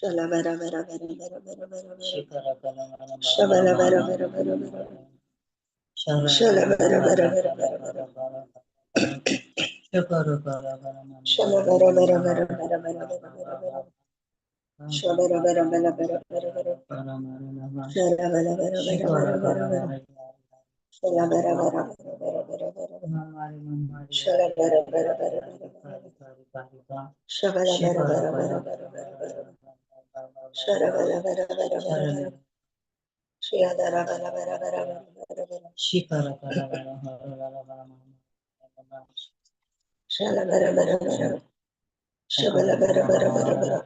Shalabara bara bara bara bara bara bara. Shabala bara bara bara bara. Shalabara bara bara bara bara. Shalabara bara bara bara bara bara bara. Shabara bara bara bara bara bara. Shalabara bara bara bara bara bara. Shalabara bara bara bara bara bara. Shalabara bara bara bara bara. Shabala bara bara bara bara bara bara. Shalabara bara bara bara bara. Shiyadara bara bara bara bara bara. Shikara bara bara bara bara. Shalabara bara bara. Shabala bara bara bara bara.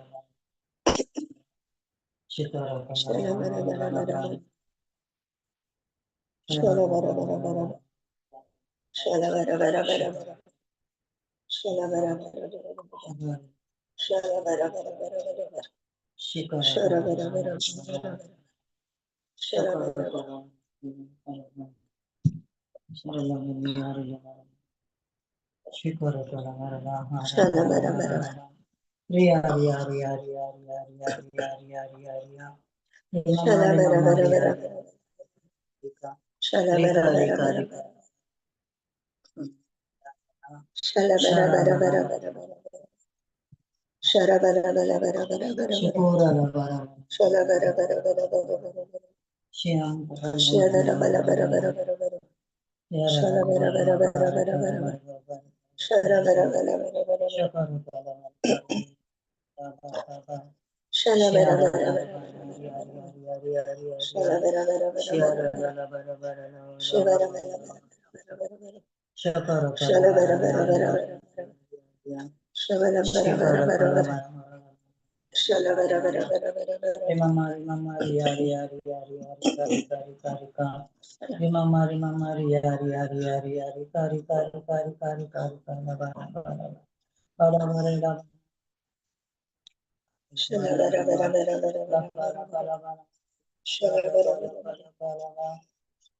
Shikara Shalabara bara bara bara. bara. Shalabara bara bara. Shalabara bara bara bara. Shalabara bara bara bara. Shalabara bara bara bara bara. Shikara Shalabara bara bara bara. Shalabara bara. Shalabara bara. Ria ria ria ria ria ria ria ria ria ria. Mama Shalabara mama bara ria bara ria. bara. Rika Shalabara rika bara rika bara rika. bara. Shalabara bara bara bara bara. Shalabara bara bara bara bara. Shikura la bara. Shalabara bara bara bara bara. Shiam. Shalabara bara bara bara bara bara. Shalabara bara bara bara bara bara. Shalabara bara bara bara bara. Shalabara bara bara bara bara. Shalabara bara bara bara bara. Shalabara bara bara bara bara bara. Shalabara bara bara bara bara. Shalabara bara bara bara bara. Shalabara bara bara bara bara. Mama yari yari yari yari kari kari kari kari. Mama yari yari yari yari kari kari kari kari kari kari bara bara bara bara. Shalabara bara bara bara bara bara. Shalabara bara bara.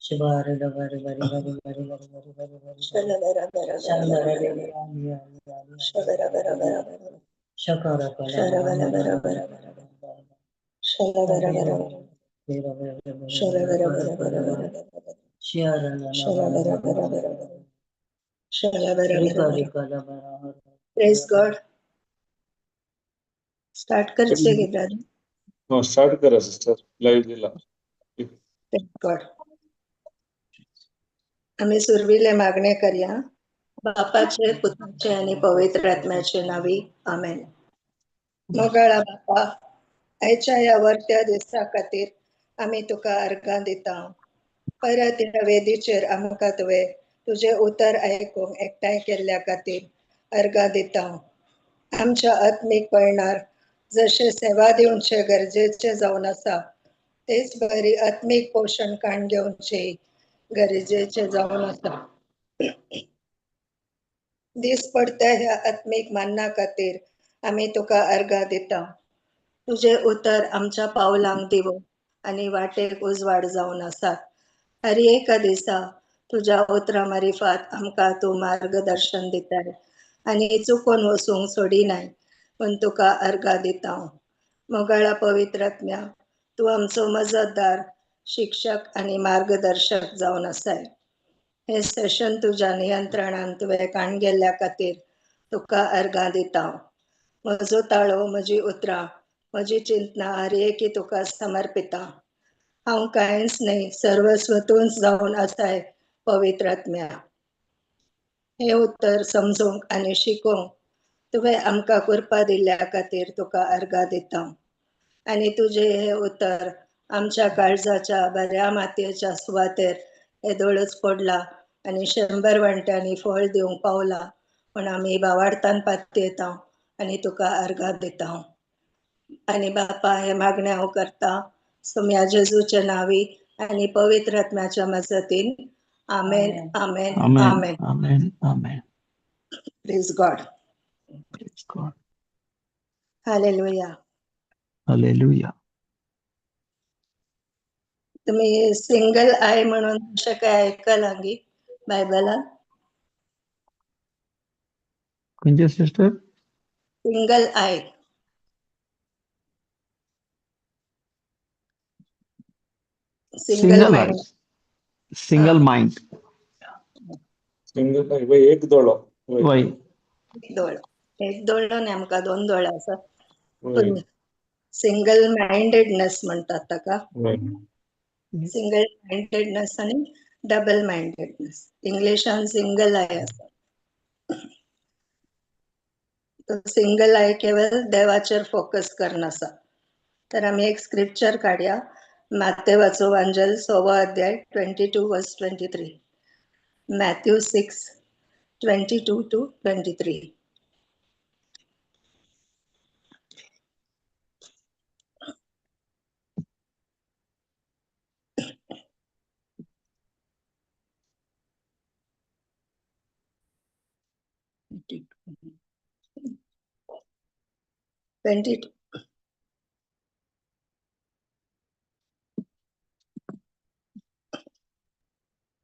Shibari the very very very very very very very very Shalabara bara bara bara Shandara bara. Shalabara bara bara bara. Shakara Shalabara bara bara bara. Shalabara bara bara. Shalabara bara bara bara bara. Shalabara bara bara bara. Shalabara bara bara. Praise God. Start करायचे की brother. हो start करा sister live दिला Praise God. आम्ही सुरविले मागणे करूया बापाचे पुत्राचे आणि पवित्र आत्म्याचे नावी आमेन. मोगाळा बापा आयच्या या वर्त्या दिसा खातीर आमी तुका अर्घां दिता. परत ह्या वेदीचेर आमकां तुवें तुझे उतर आयकूंक एकठांय केल्ल्या खातीर अर्घां दिता. आमच्या आत्मीक पळणार जशें सेवा दिवचे गरजेचे जावन आसा तेच बरी आत्मीक पोशणकाण घेवची गरजेचे जावन आसा. दीस पडत्या ह्या आत्मीक मान्ना खातीर आमी तुका अर्घां दिता. तुझे उतर आमच्या पावलांक दिवो आनी वाटेक उजवाड जावन आसात. हर एका दिसा तुझ्या उतरा मारिफात आमकां तूं मार्गदर्शन दिताय आनी चुकून वचूंक सोडिनाय पूण तुका अर्घां दिता. मोगाळा पवित्र आत्म्या तूं आमचो मजतदार शिक्षक आनी मार्गदर्शक जावन आसाय. हे सेशन तुझ्या नियंत्रणान तुवें काण गेल्ल्या खातीर तुका अर्घां दिता. म्हजो ताळो म्हजी उतरां म्हजी चिंतना हर एकी तुका समर्पिता. हांव कांयच न्हय सर्वस्व तूंच जावन आसाय पवित्र आत्म्या. हे उतर समजूंक आनी शिकूंक तुवें आमकां कृपा दिल्ल्या खातीर तुका अर्घां दिता. आनी तुझे हे उतर आमच्या काळजाच्या बऱ्या मातयेच्या सुवातेर येदोळच पडला आनी 100 वंट्यांनी फळ दिवंक पावला म्हूण आमी भावार्थान पातयेता आनी तुका अर्घां दिता. आनी बापा हे मागणे हांव करता सोम्या जेजूचे नावी आनी पवित्र आत्म्याच्या मजतीन आमेन आमेन आमेन. Amen. Amen. Please God. Praise God. Hallelujah. Hallelujah. तुम्ही सिंगल आय म्हणून अशें काय आयकलां गी बायबलान? Kunja sister? Single I single Single mind. eyes, single mind. Single नाही वय एक दोळो वय एक दोळो नेमका 2 दोळे आसा. वय सिंगल माइंडेडनेस म्हणतात ताका. वय सिंगल माइंडेडनेस आणि डबल माइंडेडनेस. इंग्लिशान सिंगल आय आसा. तो सिंगल आय केवळ देवाचेर फोकस करन आसा. तर आम्ही एक स्क्रिप्चर काढूया. मॅथ्येवाचो वांजल 6 अध्याय 22 वर्स 23. Matthew 6:22 to 23.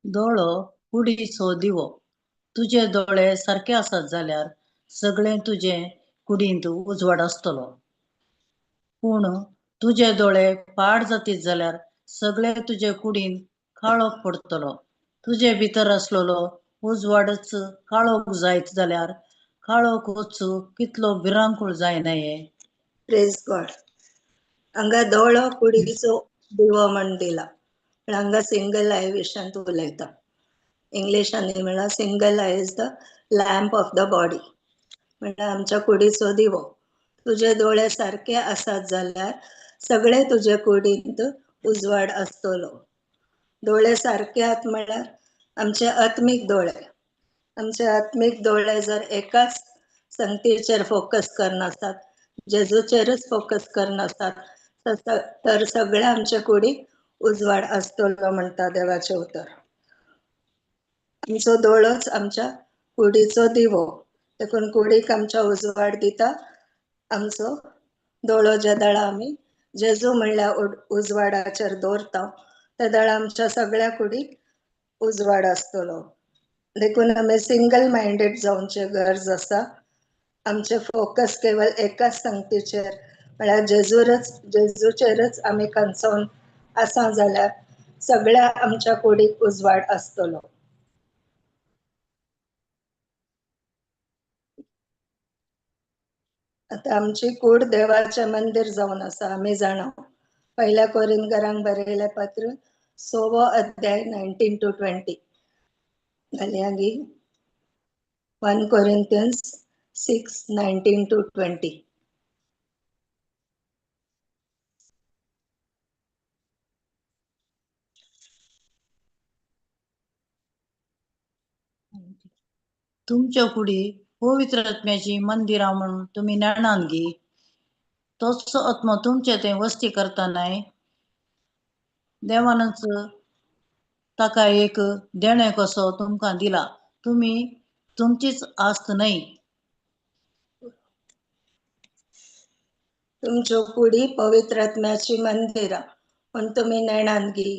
दोळो कुडीचो दिवो. तुझे दोळे सारखे आसत जाल्यार सगळे तुझे कुडींत उजवाड आसतलो. पूण तुझे दोळे पाड जातीत जाल्यार सगळे तुझे कुडींत काळोख पडतलो. तुझे भितर आसलेलो उजवाडच काळोख जायत जाल्यार काळोख वचूंक कितलो भिरांकूळ जायनये. Praise God. हांगा दोळो कुडीचो दिवो म्हण दिला. पण हांगा सिंगल आय विशयान उलयता. इंग्लिशान म्हणला single I is the lamp of the body. म्हणजे आमच्या कुडीचो दिवो. तुझे डोळे सारखे आसात जाल्यार सगळे तुझे कुडींत उजवाड आसतलो. डोळे सारखे आहात म्हणल्यार आमचे आत्मिक डोळे. आमचे आत्मिक डोळे जर एकाच संगतीचेर फोकस करनासतात, जेजूचेरच फोकस करनासतात, तर सगळे आमचे कुडीक उजवाड आसतलो म्हणटा देवाचे उतर. आमचो दोळोच आमच्या कुडीचो दिवो. देखून कुडीक आमच्या उजवाड दिता आमचो दोळो. ज्या दाळा आमी जेजू म्हणल्यार उजवाडाचेर दवरता त्या दाळा आमच्या सगळ्या कुडीक उजवाड आसतलो. देखून आमी सिंगल माइंडेड जावचे गरज आसा. आमचे फोकस केवळ एकाच संगतीचेर म्हणल्यार जेजूचेरच आमी खंचोवन आसा जाल्यार सगळ्या आमच्या कुडीक उजवाड आसतलो. आता आमची कूड देवाचे मंदिर जावन आसा आमी जाणा. 1 कोरिंथीयांक बरयले पत्र 6 अध्याय 19 to 20. घालयांगी 1 Corinthians 6:19 to 20. तुमच्या कुडी पवित्र आत्म्याची मंदिरा म्हणून तुम्ही नेणान घे. तोच आत्मा तुमचे ते वस्ती करतानाय देवानच ताका एक देणे कसो तुमकां दिला. तुम्ही तुमचीच आस्त नाही. तुमच्यो कुडी पवित्र आत्म्याची मंदिरा पण तुम्ही नेणान घे.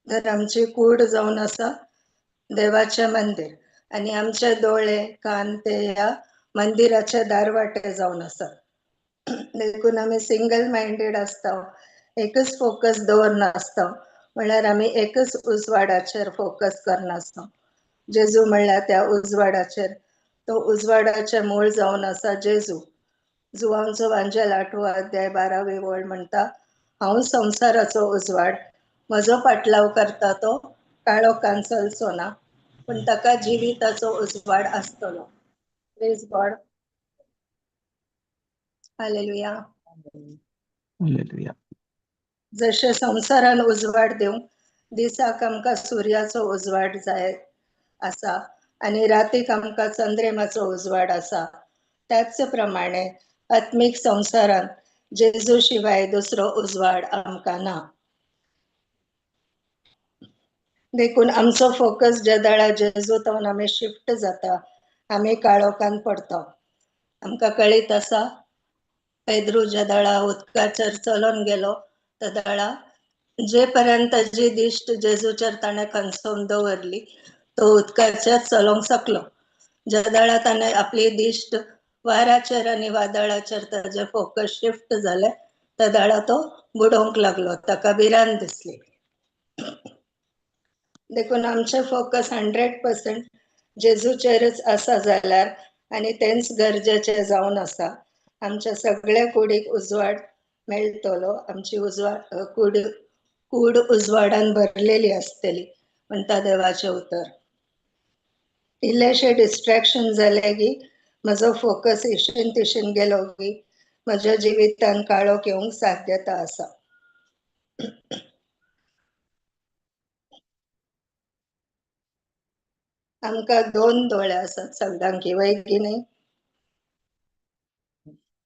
तर आमची कूड जावन आसा देवाचे मंदिर आणि आमचे डोळे कान ते ह्या मंदिराचे दारवाटे जावन आसा. देखून आमी सिंगल माइंडेड आसता. एकच फोकस दवरनासता. म्हणल्यार आमी एकच उजवाडाचेर फोकस करनासता. जेजू म्हणल्यार त्या उजवाडाचेर. तो उजवाडाचे मूळ जावन आसा जेजू. जुवांचो वांजल 8 अध्याय 12 ओळ म्हणटा, हांव संवसाराचो उजवाड. म्हजो पाटलाव करता तो काळोखान चलचो ना, पण ताका जिविताचो उजवाड आसतलो. Praise God. हालेलुया. Hallelujah. जशे संवसारान उजवाड दिवंक दिसाक आमकां सुर्याचो उजवाड जाय आसा आणि रातीक आमकां चंद्रेमाचो उजवाड आसा, त्याच प्रमाणे आत्मिक संवसारान जेजू शिवाय दुसरो उजवाड आमकां ना. देखून आमचो फोकस ज्या दाळा जेजूतावन आमी शिफ्ट जाता, आमी काळोखान पडता. आमकां कळीत आसा पेद्रू ज्या दाळा उदकाचेर चलोन गेलो त्या दाळा जे पर्यंत जी दिश्ट जेजूचेर ताणें खंचोवन दवरली तो उदकाचेर चलोंक शकलो. ज्या दाळा ताणें आपली दिश्ट वाऱ्याचेर आनी वादळाचेर ताजे फोकस शिफ्ट जाले तदाळा तो बुडोवंक लागलो, ताका भिरांत दिसली. देखून आमचे फोकस 100% जेजूचेरच आसा जाल्यार आनी तेंच गरजेचे जावन आसा. आमच्या सगळ्या कुडीक उजवाड मेळटलो, आमची कूड उजवाडान भरलेली आसतली, म्हणटा देवाचें उतर. इल्लेशे डिस्ट्रॅक्शन जाले की म्हजो फोकस इशीन तिशीन गेलो की म्हज्या जिवितान काळोख येवंक साध्यता आसा. आमकां 2 दोळे आसात सगळ्यांक, वय की न्ही?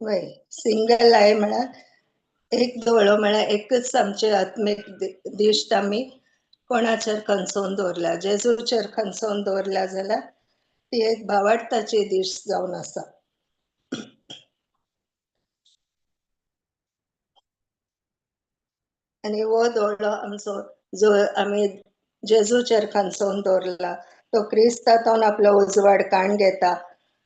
वय. सिंगल आय म्हळ्यार एक दोळो म्हळ्यार एकच आमचे आत्मीक दिश्ट आमी कोणाचेर खंचोवन दवरल्या. जेजूचेर खंचोवन दवरल्या जाल्यार ती एक भावार्थाची दिश्ट जावन आसा. आनी हो दोळो आमचो जो आमी जेजूचेर खंचोवन दवरला, तो क्रिस्तांतावन आपलो उजवाड काण घेता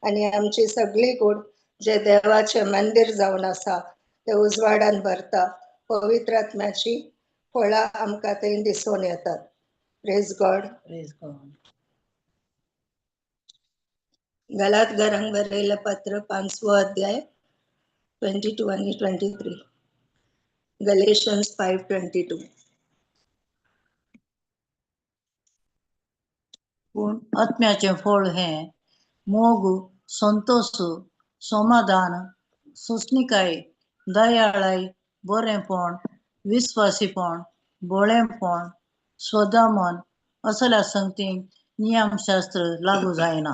आनी आमची सगळी कूड जे देवाचे मंदिर जावन आसा ते उजवाडान भरता. पवित्र आत्म्याची फळां आमकां थंय दिसून येतात. Praise God. Praise God. गलातकारांक बरयलें पत्र 5वो अध्याय 22 आनी 23. गलेशियन्स 5:22. पूण आत्म्याचें फळ हें मोग, संतोष, समाधान, सोंसणीकाय, दयाळाय, बरेंपण, विस्वासीपण, भोळेपण, स्वदामन असल्या संगतींक नियमशास्त्र लागू जायना.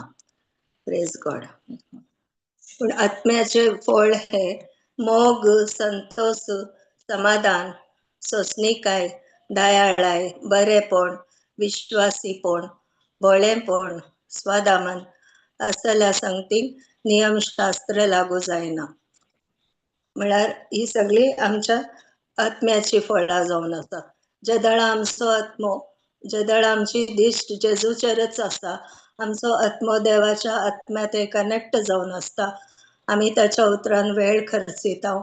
Praise God. पूण आत्म्याचे फळ हे मोग, संतोष, समाधान, सोंसणीकाय, दयाळाय, बरेपण, विश्वासीपण, भोळेपण, स्वदामन असल्या संगतींक नियमशास्त्र लागू जायना. म्हळ्यार ही सगळी आमच्या आत्म्याची फळां जावन आसा. जेदळा आमचो आत्मो, जेदळा आमची दिश्ट जेजूचेरच आसा, आमचो आत्मो देवाच्या आत्म्या थंय कनेक्ट जावन आसता. आमी ताच्या उतरान वेळ खर्चिता,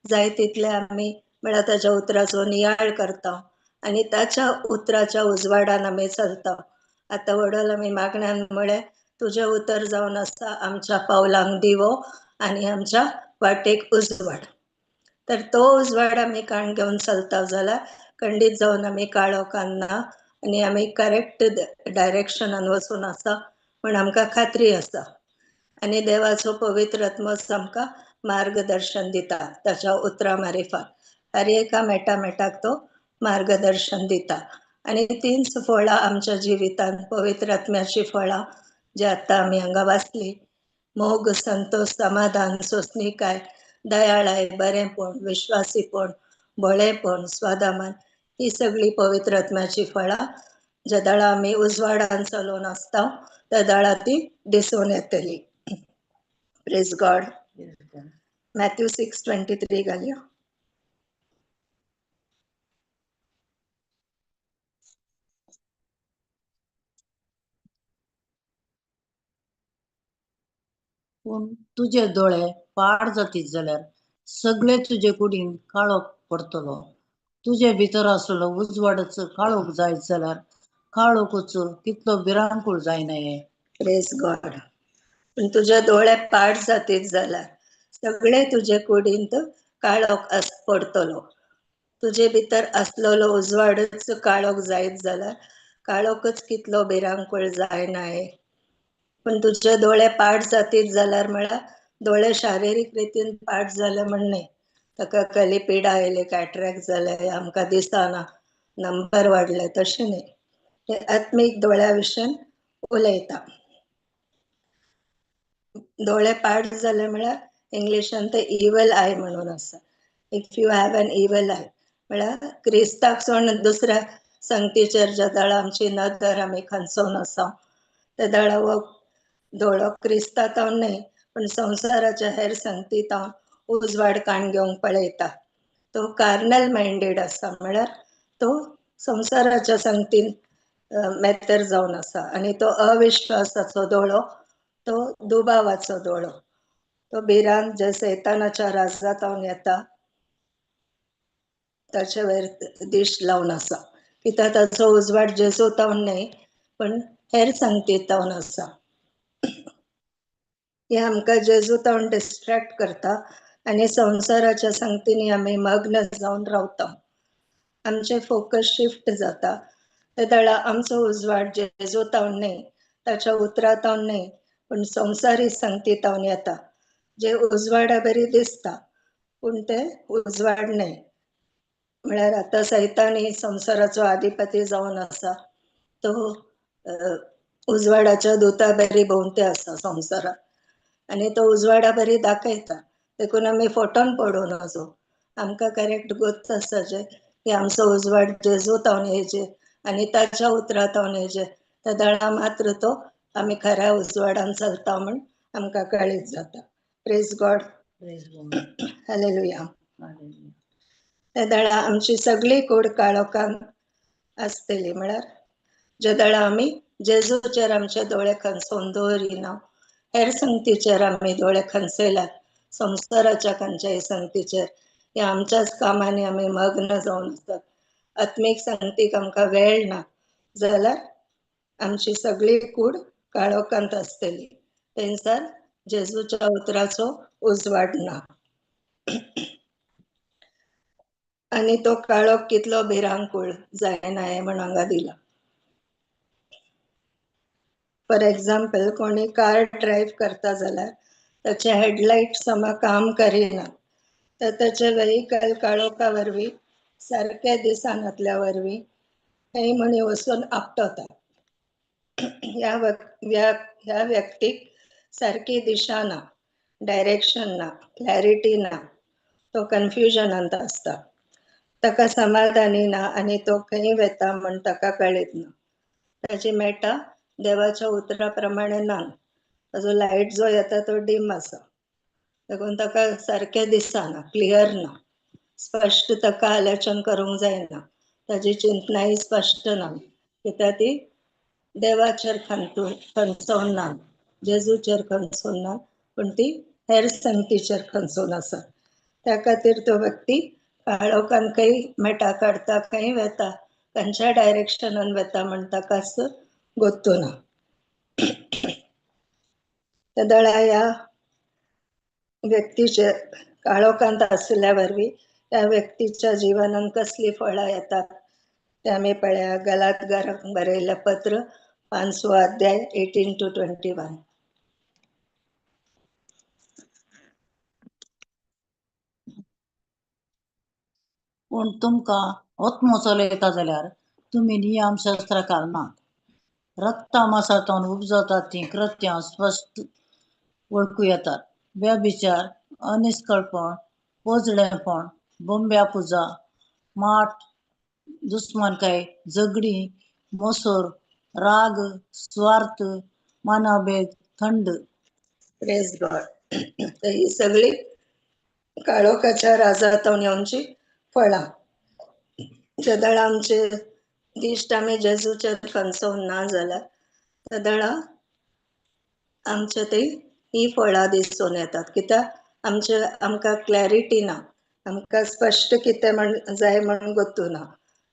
जाय तितले आमी म्हळ्यार ताच्या उतराचो नियाळ करता आनी ताच्या उतराच्या उजवाडान आमी चलता. आतां वडोल आमी मागण्यांत म्हळें, तुजें उतर जावन आसा आमच्या पावलांक दिवो आनी आमच्या वाटेक उजवाड. तर तो उजवाड आमी काण घेवन चलता जाल्यार खंडीत जावन आमी काळोखान ना आनी आमी करेक्ट डायरेक्शनान वचून आसा म्हण आमकां खात्री आसा. आनी देवाचो पवित्र आत्मो आमकां मार्गदर्शन दिता ताच्या उतरां मारिफात. हर एका मेटाक तो मार्गदर्शन दिता. आनी तींच फळां आमच्या जिवितान पवित्र आत्म्याची फळां जी आतां आमी हांगा वाचली, मोग, संतोष, समाधान, सोंसणीकाय, दयाळाय, बरेंपण, विश्वासीपण, भोळेपण, स्वदामन, ही सगळी पवित्र आत्म्याची फळां जेदळा आमी उजवाडान चलोवन आसता तेदळा ती दिसून येतली. Praise God. Praise God. Matthew 6:23 घालया. पूण तुजे दोळे पाड जातीत जाल्यार सगळे तुजे कुडीन काळोख पडटलो. तुजे भितर आसलेलो उजवाडच काळोख जायत जाल्यार काळोखूच कितलो भिरांकूळ जायनये. Praise God. पण तुजे दोळे पाड जातीत जाल्यार सगळे तुजे कुडींत काळोख पडटलो. तुजे भितर आसलेलो उजवाडच काळोख जायत जाल्यार काळोखच कितलो भिरांकूळ जायनाये. पण तुजे दोळे पाड जातीत जाल्यार म्हळ्यार दोळे शारिरीक रितीन पाड जाले म्हण न्ही. ताका कलिपिडा आयले, कॅटरॅक्ट जाले, आमकां दिसना, नंबर वाडले, तशें न्ही. हे आत्मीक दोळ्या विशीं उलयता. दोळे पाड जाले म्हळ्यार इंग्लिशान ते इवल आय म्हणून आसा. इफ यू हॅव एन इवल आय म्हळ्यार क्रिस्ताक सोडून दुसऱ्या संगतीचेर जेदळा आमची नदर आमी खंचोवन आसा तेदळा हो दोळो क्रिस्तांतावन न्ही पण संवसाराच्या हेर संगतींतावन उजवाड काण घेवंक पळयता. तो कार्नल मायंडेड आसा म्हळ्यार तो संवसाराच्या संगतीन मेतर जावन आसा आनी तो अविश्वासाचो दोळो, तो दुबावाचो दोळो. तो भिरांत जे सैतानाच्या राजांतावन येता ताचे वयर दिश्ट लावन आसा, कित्याक ताचो उजवाड जेजू तावन न्हय पण हेर संगती तावन आसा. हे आमकां जेजू तावन डिस्ट्रॅक्ट करता आनी संवसाराच्या संगतींनी आमी मग्न जावन रावता. आमचे फोकस शिफ्ट जाता. त्या वेळा आमचो उजवाड जेजू तावन न्हय, ताच्या उतरा तावन न्हय, पण संवसारी संगती तावन येता, जे उजवाडा बरी दिसता पूण ते उजवाड न्हय. म्हळ्यार आतां सैतान ही संवसाराचो आधिपती जावन आसा. तो उजवाडाच्या दुता बरी भोंवती आसा संवसारात आनी तो उजवाडा बरी दाखयता. देखून आमी फोटोन पडूं नजो. आमकां करेक्ट गोत आसा जे की आमचो उजवाड जेजू तावन येयचे आनी ताच्या उतरा तावन येयचे. त्या दळा मात्र तो आमी खऱ्या उजवाडान चलता म्हण आमकां कळीत जाता. Praise God. Praise God. Hallelujah. Hallelujah. त्या दळा आमची सगळी कूड काळोखान आसतली. म्हळ्यार जे दळा आमी जेजूचेर आमचे दोळे खंचोवन दवरिना, हेर संगतीचेर आमी दोळे खंचयल्यात, संवसाराच्या खंयच्याय संगतीचेर, या आमच्याच कामांनी आमी मग्न जावन आसतात, आत्मीक संगतीक आमकां वेळ ना, जाल्यार आमची सगळी कूड काळोखांत आसतली. थंयसर जेजूच्या उतराचो उजवाड ना. आनी तो काळोख कितलो भिरांकूळ जायना हें म्हण हांगा दिला. फॉर एग्जाम्पल कोणी कार ड्रायव्ह करता जाल्यार ताचे हेडलायट समा काम करिना, तर ताचे व्हेहिकल काळोखा वरवीं सारके दिसानातल्या वरवीं खंय म्हणी वचून आपटता. ह्या व्यक्तीक सारकी दिशा ना, डायरेक्शन ना, क्लॅरिटी ना, तो कन्फ्युजनांत आसता, ताका समाधानी ना आनी तो खंय वेता म्हण ताका कळीत ना. ताची मेटा देवाच्या उतरा प्रमाणे ना. ताजो लायट जो येता तो डीम आसा, देखून ताका सारकें दिसना, क्लियर ना, स्पश्ट ताका आलोचन करूंक जायना. ताजी चिंतनाय स्पश्ट ना, कित्याक ती देवाचेर खंचोवन ना, जेजूचेर खंचोवन ना, पण ती हेर संगतीचेर खंचोवन आसा. त्या खातीर तो व्यक्ती काळोखान खंय मेटा काडता, खंय वेता, खंयच्या डायरेक्शनान वेता म्हण ताकाच गोत्तू ना. त्या दळा ह्या व्यक्तीचे काळोखांत आसल्या वरवीं त्या व्यक्तीच्या जिवनान कसली फळां येतात ते आमी पळया. गलातकारांक बरयल्लें पत्र 5वो अध्याय 18 to 21. पूण तुमकां होच मसालो येता जाल्यार तुमी नियमशास्त्राकार नात. रक्तामासांतल्यान उपजतात ती कृत्यां स्पश्ट वळखूं येतात. व्यभिचार, अनिश्कळपण, पोजडेपण, बोंब्या पुजा, माठ, दुस्मानकाय, झगडी, मोसोर, राग, स्वार्थ, मानाभेद, थंड. Praise God. ही सगळी काळोखाच्या राजांतावन येवची फळां. ज्या दळा आमचे दिश्ट आमी जेजूचेर खंचोवन ना जाल्यार त्या दळा आमचे ती ही फळां दिसून येतात, कित्याक आमकां क्लॅरिटी ना, आमकां स्पश्ट कितें म्हण जाय म्हण गोत्तू ना.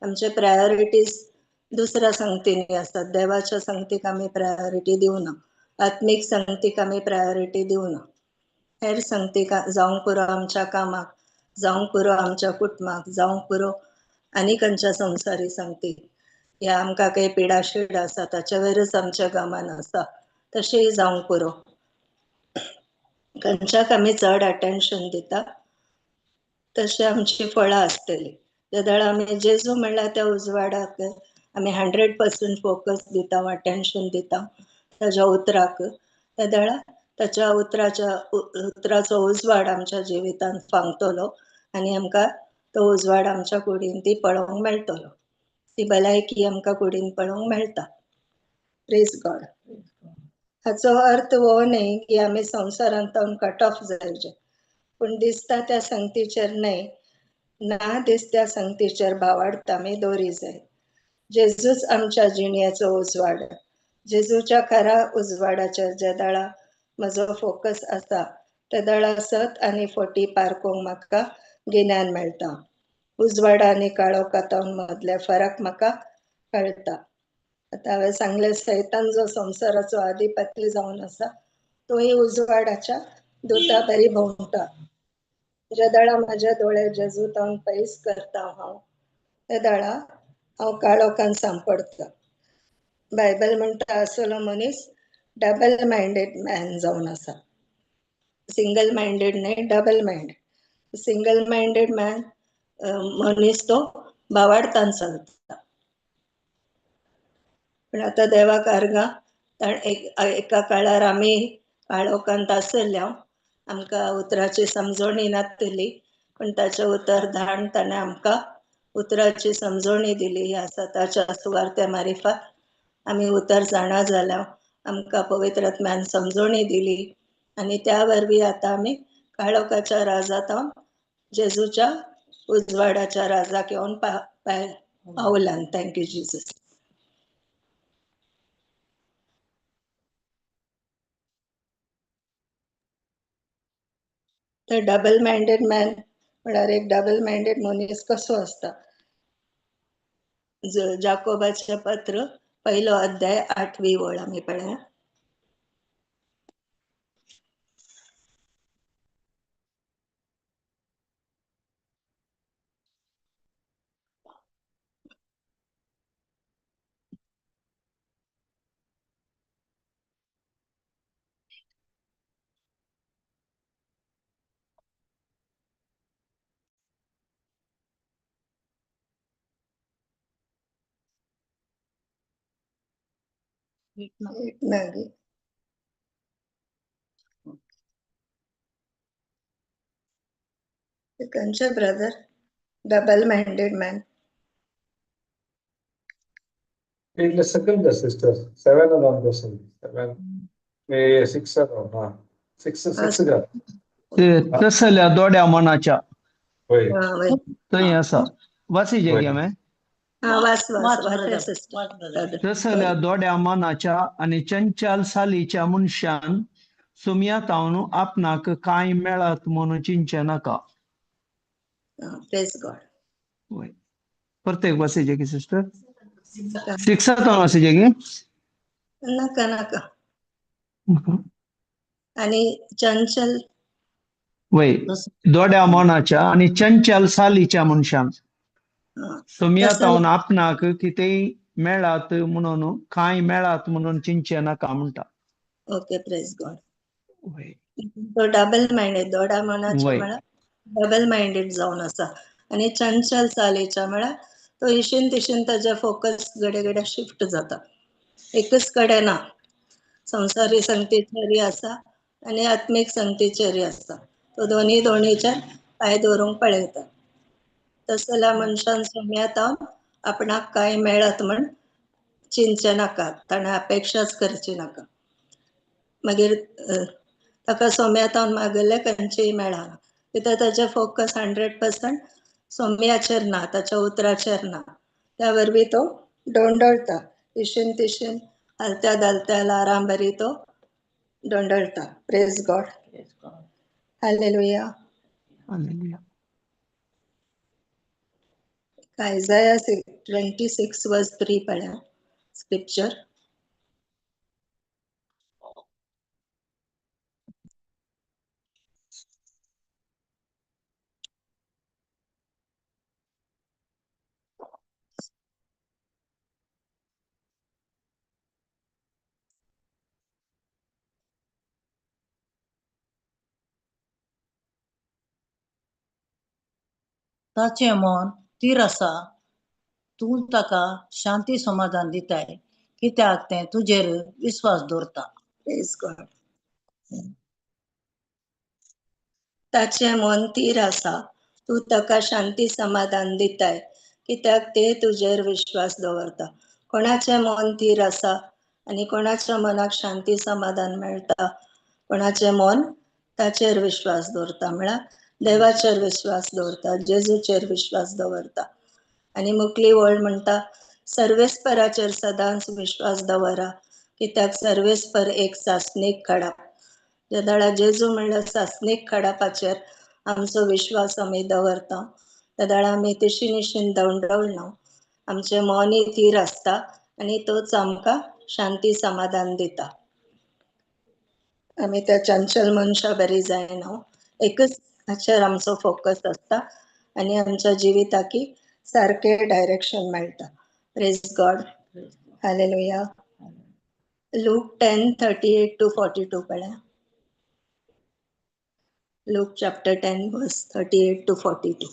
आमचे प्रायोरिटीज दुसऱ्या संगतींनी आसतात. देवाच्या संगतीक आमी प्रायोरिटी दिवना, आत्मीक संगतीक आमी प्रायोरिटी दिवना. हेर संगतीक जावंक पुरो आमच्या कामाक, जावंक पुरो आमच्या कुटुंबाक, जावंक पुरो आनी खंयच्या संवसारी संगतीक, ह्या आमकां काही पिडाशीड आसा ताचे वयरच आमच्या गमन आसा, तशेंय जावंक पुरो. खंयच्याक आमी चड अटेन्शन दिता तशी आमची फळां आसतली. त्या दळा आमी जेजू म्हणल्यार त्या उजवाडाक आमी 100% फोकस दिता, अटेन्शन दिता ताच्या उतराक, त्या दळा ताच्या उतराचो उजवाड आमच्या जिवितांत फांगतलो आनी आमकां तो उजवाड आमच्या कुडीन ती पळोवंक मेळटलो. ती भलायकी आमकां कुडीन पळोवंक मेळटा. Praise God. हाचो अर्थ हो न्हय की आमी संवसारांत कट ऑफ जावचे, पूण दिसता त्या संगतीचेर न्हय, ना दिसत्या संगतीचेर भावार्थ आमी दवरी जाय. जेजूच आमच्या जिणेचो उजवाड. जेजूच्या खऱ्या उजवाडाचेर ज्या दळा म्हजो फोकस आसा त्या दळा सत आनी फोटी पारखूंक म्हाका गिन्यान मेळटा. उजवाड आनी काळोखातावन मदले फरक म्हाका कळटा. आता हांवें सांगले सैतान जो संवसाराचो आधिपत्य जावन आसा तोही उजवाडाच्या दुता बरी भोंवता. ज्या दाळा माझे दोळे जेजूतावन पयस करता हांव त्या दाळा हांव काळोखान सांपडता. बायबल म्हणटा असलो मनीस डबल माइंडेड मॅन जावन आसा. सिंगल माइंडेड न्हय, double minded. Single minded man मनीस तो भावार्थान चलता. पण आता देवाक अर्गा एका काळार आमी काळोखांत आसल्याव आमकां उतराची समजणी नासतली, पण ताचे उतर धाडून ताणें आमकां उतराची समजणी दिली. ह्या सताच्या सुवार्ते मारिफात आमी उतर जाणा जाल्याव आमकां पवित्र आत्म्यान समजणी दिली आनी त्या वरवीं आतां आमी काळोखाच्या राजांतावन जेजूच्या उजवाडाच्या राजाक येवन पावलां. Thank you Jesus. तर डबल माइंडेड मॅन म्हळ्यार एक डबल माइंडेड मनीस कसो आसता. जाकोबाचे पत्र 1 अध्याय 8वी ओळ आमी पळया. मागी खंयचे ब्रदर डबल माइंडेड मॅन? ಇಲ್ಲ ಸೆಕೆಂಡ್ ಸಿಸ್ಟರ್ 7 ಅದ ಕ್ವೆಶ್ಚನ್ 7 6 ಅದ 6 ते तसल्या दोड्या मनाच्या होय थंय आसा. वाचिजे गे हांवें. वास वाच वास brother, सिस्टर. वाच brother. तसल्या दोड्या मनाच्या आणि चंचल सालीच्या मनशान सुमयातावन आपणाक कांय मेळत म्हणून चिंचे नाका. Praise God. वय. प्रत्येक वाचिजे गे सिस्टर. 6 वाचिजे गे. नाका नाका. आणि चंचल वय. दोड्या मनाच्या आणि चंचल सालीच्या मनशान सुमयातावन आपणाक कितेंय मेळत म्हणून कांय मेळत म्हणून चिंचे नाका म्हणटा. Okay praise God. वय. तो डबल माइंडेड दोडा मनाचे वय. म्हळ्यार डबल माइंडेड जावन आसा. आणि चंचल चालीच्या म्हळ्यार तो इशीन तिशीन ताजे फोकस घडे घडे शिफ्ट जाता. एकच कडेन ना. संवसारी संगतीचेरय आसा आणि आत्मीक संगतीचेरय आसा. तो दोनीचेर पांय दवरूंक पळयता. तसल्या मनशान सुमयातावन आपणाक काय मेळत म्हण चिंचे नाका. ताणें अपेक्षाच करची नाका. मागीर ताका सोम्यातावन मागले खंयचीय मेळना. कित्याक ताचे फोकस 100% सोम्याचेर ना, ताच्या उतराचेर ना. त्या वरवीं तो दोंडळता. इशीन तिशीन हालत्या दालत्या ल्हारां बरी तो दोंडळता. Praise God. Praise God. Hallelujah. Hallelujah. Isaiah 26 verse 3 पळया स्क्रिप्चर. ताचे मन तीर आसा. तू ताका शांती समाधान दिताय कित्याक तें तुजेर विश्वास दवरता. Praise God. ताचे मन तीर आसा. तू ताका शांती समाधान दिताय कित्याक ते तुजेर विश्वास दवरता. कोणाचे मन तीर आसा आणि कोणाच्या मनाक शांती समाधान मेळटा. कोणाचे मन ताचेर विश्वास दवरता म्हळ्यार देवाचेर विश्वास दवरता, जेजूचेर विश्वास दवरता. आणि मुखली ओळ म्हणटा सर्वेस्पराचेर सदांच विश्वास दवरा कित्याक सर्वेस्पर एक सासणीक खडाप. ज्या दाळा जेजू म्हणल्यार सासणीक खडापाचेर आमचो विश्वास आमी दवरता तेदाळ आमी तेशी निशीन दवंडवळना आमचे मोनी थीर आसता आनी तोच आमकां शांती समाधान दिता. आमी त्या चंचल मनशा बरी जायना एकच हाचेर आमचो फोकस आसता आनी आमच्या जिविताकी सारके डायरेक्शन मेळटा. Praise God. Hallelujah. Look 10:38 to 42 पळया. Luke chapter 10 verse 38 to 42.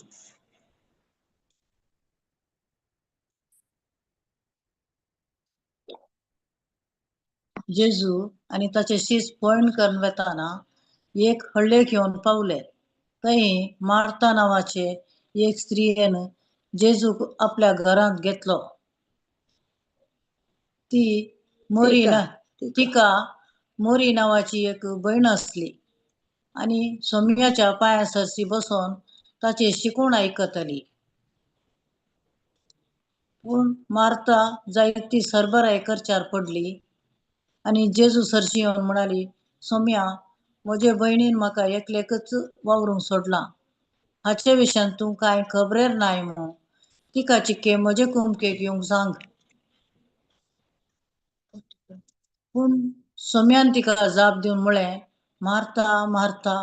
जेजू आणि ताचे शीस पळण करून वेताना एक हळ्ळे घेवन पावले. थंय मार्ता नावाचे एक स्त्रियेन जेजूक आपल्या घरांत घेतलो. तिका मोरी नावाची एक भयण असली आणि सोम्याच्या पांयासरशी बसून ताचे शिकवण आयकतली. पूण मार्ता जायती सरबराय करच्यार पडली आणि जेजू सरशी येवन म्हणाली, सोम्या, म्हजे भयणीन म्हाका एकलेकच वावरूंक सोडला. हाचे विशयान तूं कांय खबरेर नाय म्हणून तिका चिक्के म्हजे कुमकेक येवंक सांग. पूण सोम्यान तिका जाप दिवन म्हळें, मार्ता मार्ता,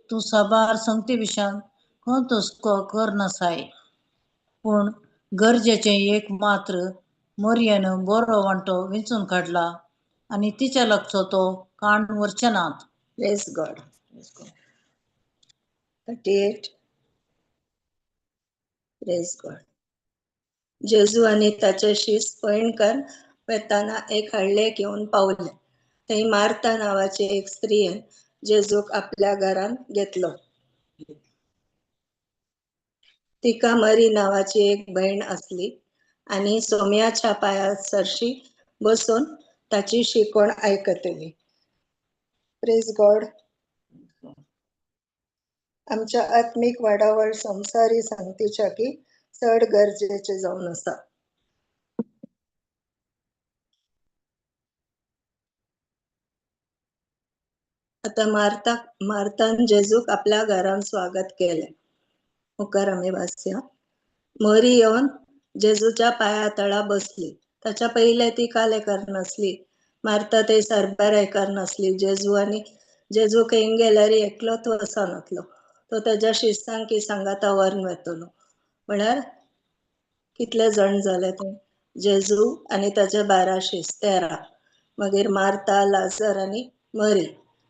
तूं साबार संगती विशयान खंत हुस्को करनासाय. पूण गरजेचें एक मात्र मरियेन बरो वांटो वेंचून काडला आणि तिच्या लागचो तो काण व्हरचे नात. Praise God. 38. Praise God. जेजू आणि ताचे शीस पळणकर वेताना एक हळ्ळे घेवन पावले. थंय मार्ता नावाची एक स्त्रियेन जेजूक आपल्या घरांत घेतलो. तिका मरी नावाची एक भयण असली आणि सोम्याच्या पांयासरशी बसून ताची शिकवण आयकतली. Praise God. आमच्या आत्मिक वाडावळ संवसारी संगतीच्या की चड गरजेचे जावन आसा. आता मार्तान जेजूक आपल्या घरांत स्वागत केले. मुखार आमी वाचया. मरी येवन जेजूच्या पांया तळा बसली. ताच्या पयले ती काले करनासली. मार्ता ते सरबराय करनासली. जेजू खंय गेल्यार एकलोच वचनासलो. तो ताच्या शिसांक की सांगाता व्हरून वेतलो. म्हळ्यार कितले जण जाले ते? जेजू आनी ताचे 12 शीस 13. मागीर मार्ता, लाजर आनी मरी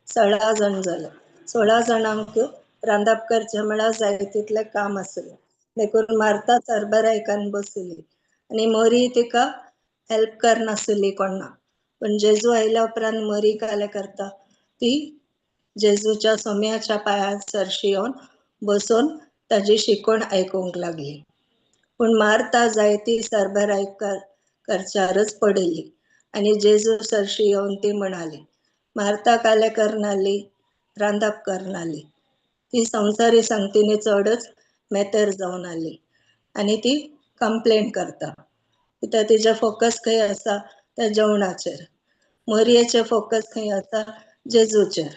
16 जण जाले. 16 जणांक रांदप करचे म्हळ्यार जाय तितले काम आसले. देखून मार्ता सरबराय करून बसली आनी मरी तिका हेल्प करनासली कोणा. पण जेजू आयल्या उपरांत मरी काले करता? ती जेजूच्या सोम्याच्या पांयासरशी येवन बसून ताची शिकवण आयकूंक लागली. पूण मार्ता जायती सरबराय करच्यारच पडिल्ली आनी जेजू सरशी येवन ती म्हणाली, मार्ता काले करनाली, रांदप करनाली. ती संवसारी संगतींनी चडच मेतेर जावन आली आनी ती कंप्लेंट करता. कित्याक तिचे फोकस खंय आसा? त्या जेवणाचेर. मरयेचे फोकस खंय आसा? जेजूचेर.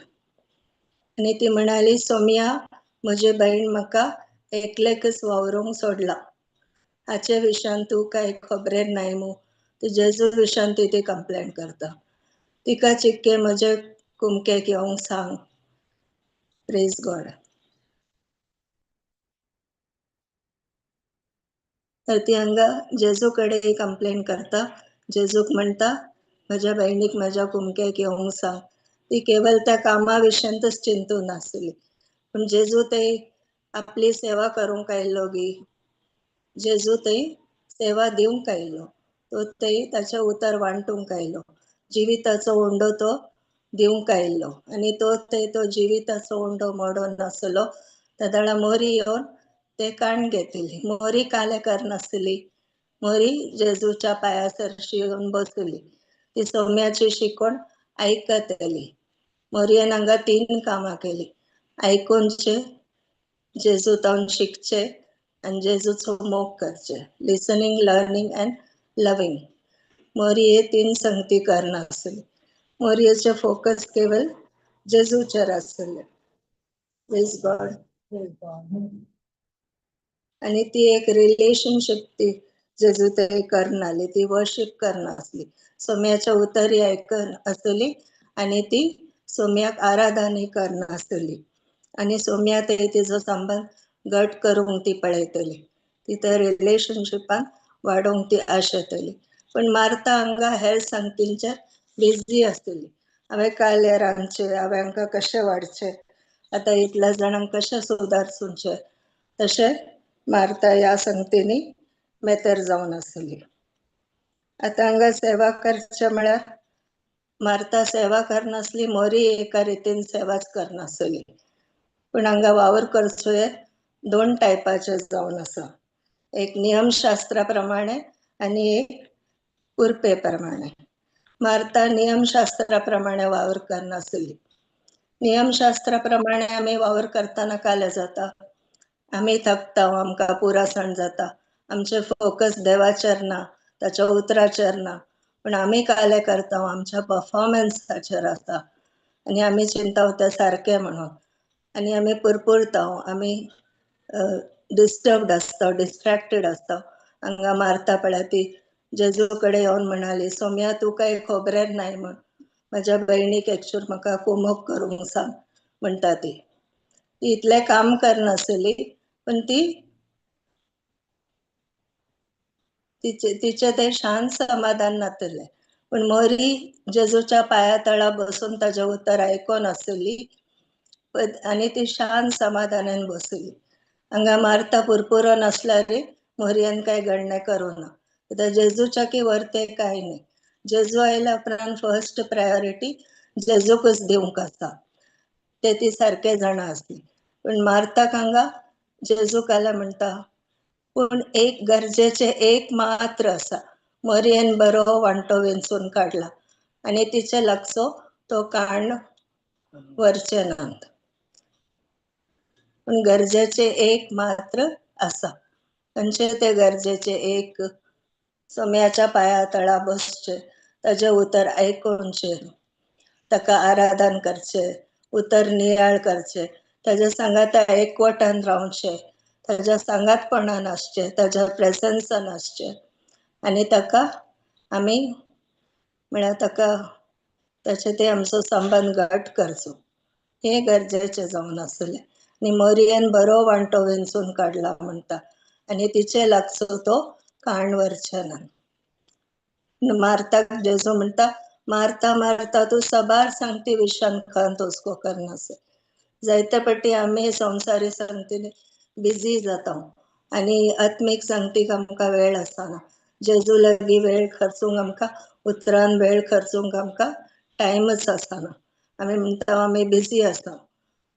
आनी ती म्हणाली, सोम्या, म्हजी भयण म्हाका एकलेकच वावरूंक सोडला. हाचे विशयान तूं कांय खबरेर नाय मू. ती जेजू विशयान ती कंप्लेंट करता. तिका चिक्के म्हजे कुमकेक येवंक सांग. Praise God. तर ती हांगा जेजू कडेन कंप्लेंट करता. जेजूक म्हणटा, म्हज्या भयणीक म्हज्या कुमकेक येवंक सांग. ती केवळ त्या कामा विशयानच चिंतून आसली. पण जेजू थंय आपली सेवा करूंक आयल्लो गी. जेजू थंय सेवा दिवंक आयलो. तो थंय ताचे उतर वांटूंक आयलो. जिविताचो हुंडो तो दिवंक आयलो आनी तो थंय तो जिविताचो हुंडो मोडोन आसलो. तेदाळा मरी येवन ते काण घेतली. मरी काले करनासली. मरी जेजूच्या पांयासरशी येवन बसली. ती सोम्याची शिकवण आयकतली. मरियेन हांगा 3 कामां केली. आयकूनचे, जेजू तावन शिकचे आनी जेजूचो मोग करचे. Listening, learning and loving. मरी हे 3 संगती करनासली. मरियेचे फोकस केवळ जेजूचेर आसले. Praise God. आणि ती एक रिलेशनशिप ती जेजू ते करनाली, ती वर्शिप करनासली. सोम्याच्या उतरी आयकन आसली आणि ती सोम्याक आराधना करनासली आणि सोम्या ते तिजो संबंध घट करूंक ती पळयतली. ती त्या रिलेशनशिपान वाडोवंक ती आशेतली. पण मार्ता हांगा हेर सांगतींचेर बिझी आसतली. हांवें कायलें रांदचें, हांवें हांकां कशें वाडचें, आतां इतल्या जाणांक कशें सुदारचुंचें, तशें मार्ता ह्या संगतींनी मेतेर जावन आसली. आतां हांगा सेवा करचें म्हळ्यार मार्ता सेवा करनासली, मोरी एका रितीन सेवाच करनासली. पण हांगा वावर करचो हे 2 टायपाचे जावन आसा. एक नियमशास्त्रा प्रमाणे आणि एक कुरपे प्रमाणे. मार्ता नियमशास्त्रा प्रमाणे वावर करनासली. नियमशास्त्रा प्रमाणे आमी वावर करतना काले जाता, आमी थकता, आमकां पुरासण जाता, आमचे फोकस देवाचेर ना, ताच्या उतराचेर ना, पण आमी काले करता आमच्या परफॉर्मन्साचेर आसा आणि आमी चिंता ते सारके म्हणून आणि आमी पुरपुरता, आमी डिस्टर्ब्ड आसता, डिस्ट्रॅक्टेड आसता. हांगा मार्ता पळय ती जेजू कडेन येवन म्हणाली, सोम्या तू काही खबरेर नाय म्हण, माझ्या भयणीक एकचूर म्हाका कुमक करूंक सांग म्हणटा ती. ती इतले काम करनासली, पण तिचे ते शांत समाधान नातले. पण मोरी जेजूच्या पाया तळा बसून ताजे उतर आयकोन आसली आणि ती शांत समाधानान बसली. हांगा मार्ता पुरपुरो नासल्यार मोरयेन काय गणने करूना. आता जेजूच्या की वर्ते काय नाही. जेजू आयल्या उपरांत फर्स्ट प्रायोरिटी जेजूकच दिवंक आसा, ते ती सारके जाणा आसली. पण मार्ताक हांगा जेजू काले म्हणटा, पण एक गरजेचे एक मात्र आसा, मोरयेन बरो वांटो वेंचून काडला आणि तिचे लागचो तो काण व्हरचे नात. पण गरजेचे एक मात्र आसा. खंयचे ते गरजेचे एक? सोम्याच्या पाया तळा बसचे, ताजे उतर आयकोनचे, ताका आराधन करचे, उतर नियाळ करचे, ताज्या सांगात एकवटान रावचे, ताज्या सांगातपणान आसचे, ताज्या प्रेझन्सान आसचे आणि ताका आमी म्हळ्यार ताका ताचे ते आमचो संबंध घट करचो, हे गरजेचे जावन आसले. आणि मोरयेन बरो वांटो वेंचून काडला म्हणटा आणि तिचे लागचो तो काण व्हरचे ना. मार्ताक जेजू म्हणटा, मार्ता मार्ता तू सबार सांगती विशयान खांत हुस्को करनास. जायते फाटी आमी संवसारी सांगतीनी बिझी जाता आणि आत्मीक सांगतीक आमकां वेळ आसना. जेजू लागीं वेळ खर्चूंक आमकां, उतरान वेळ खर्चूंक आमकां टायमच आसना. आमी म्हणटा आमी बिझी आसा,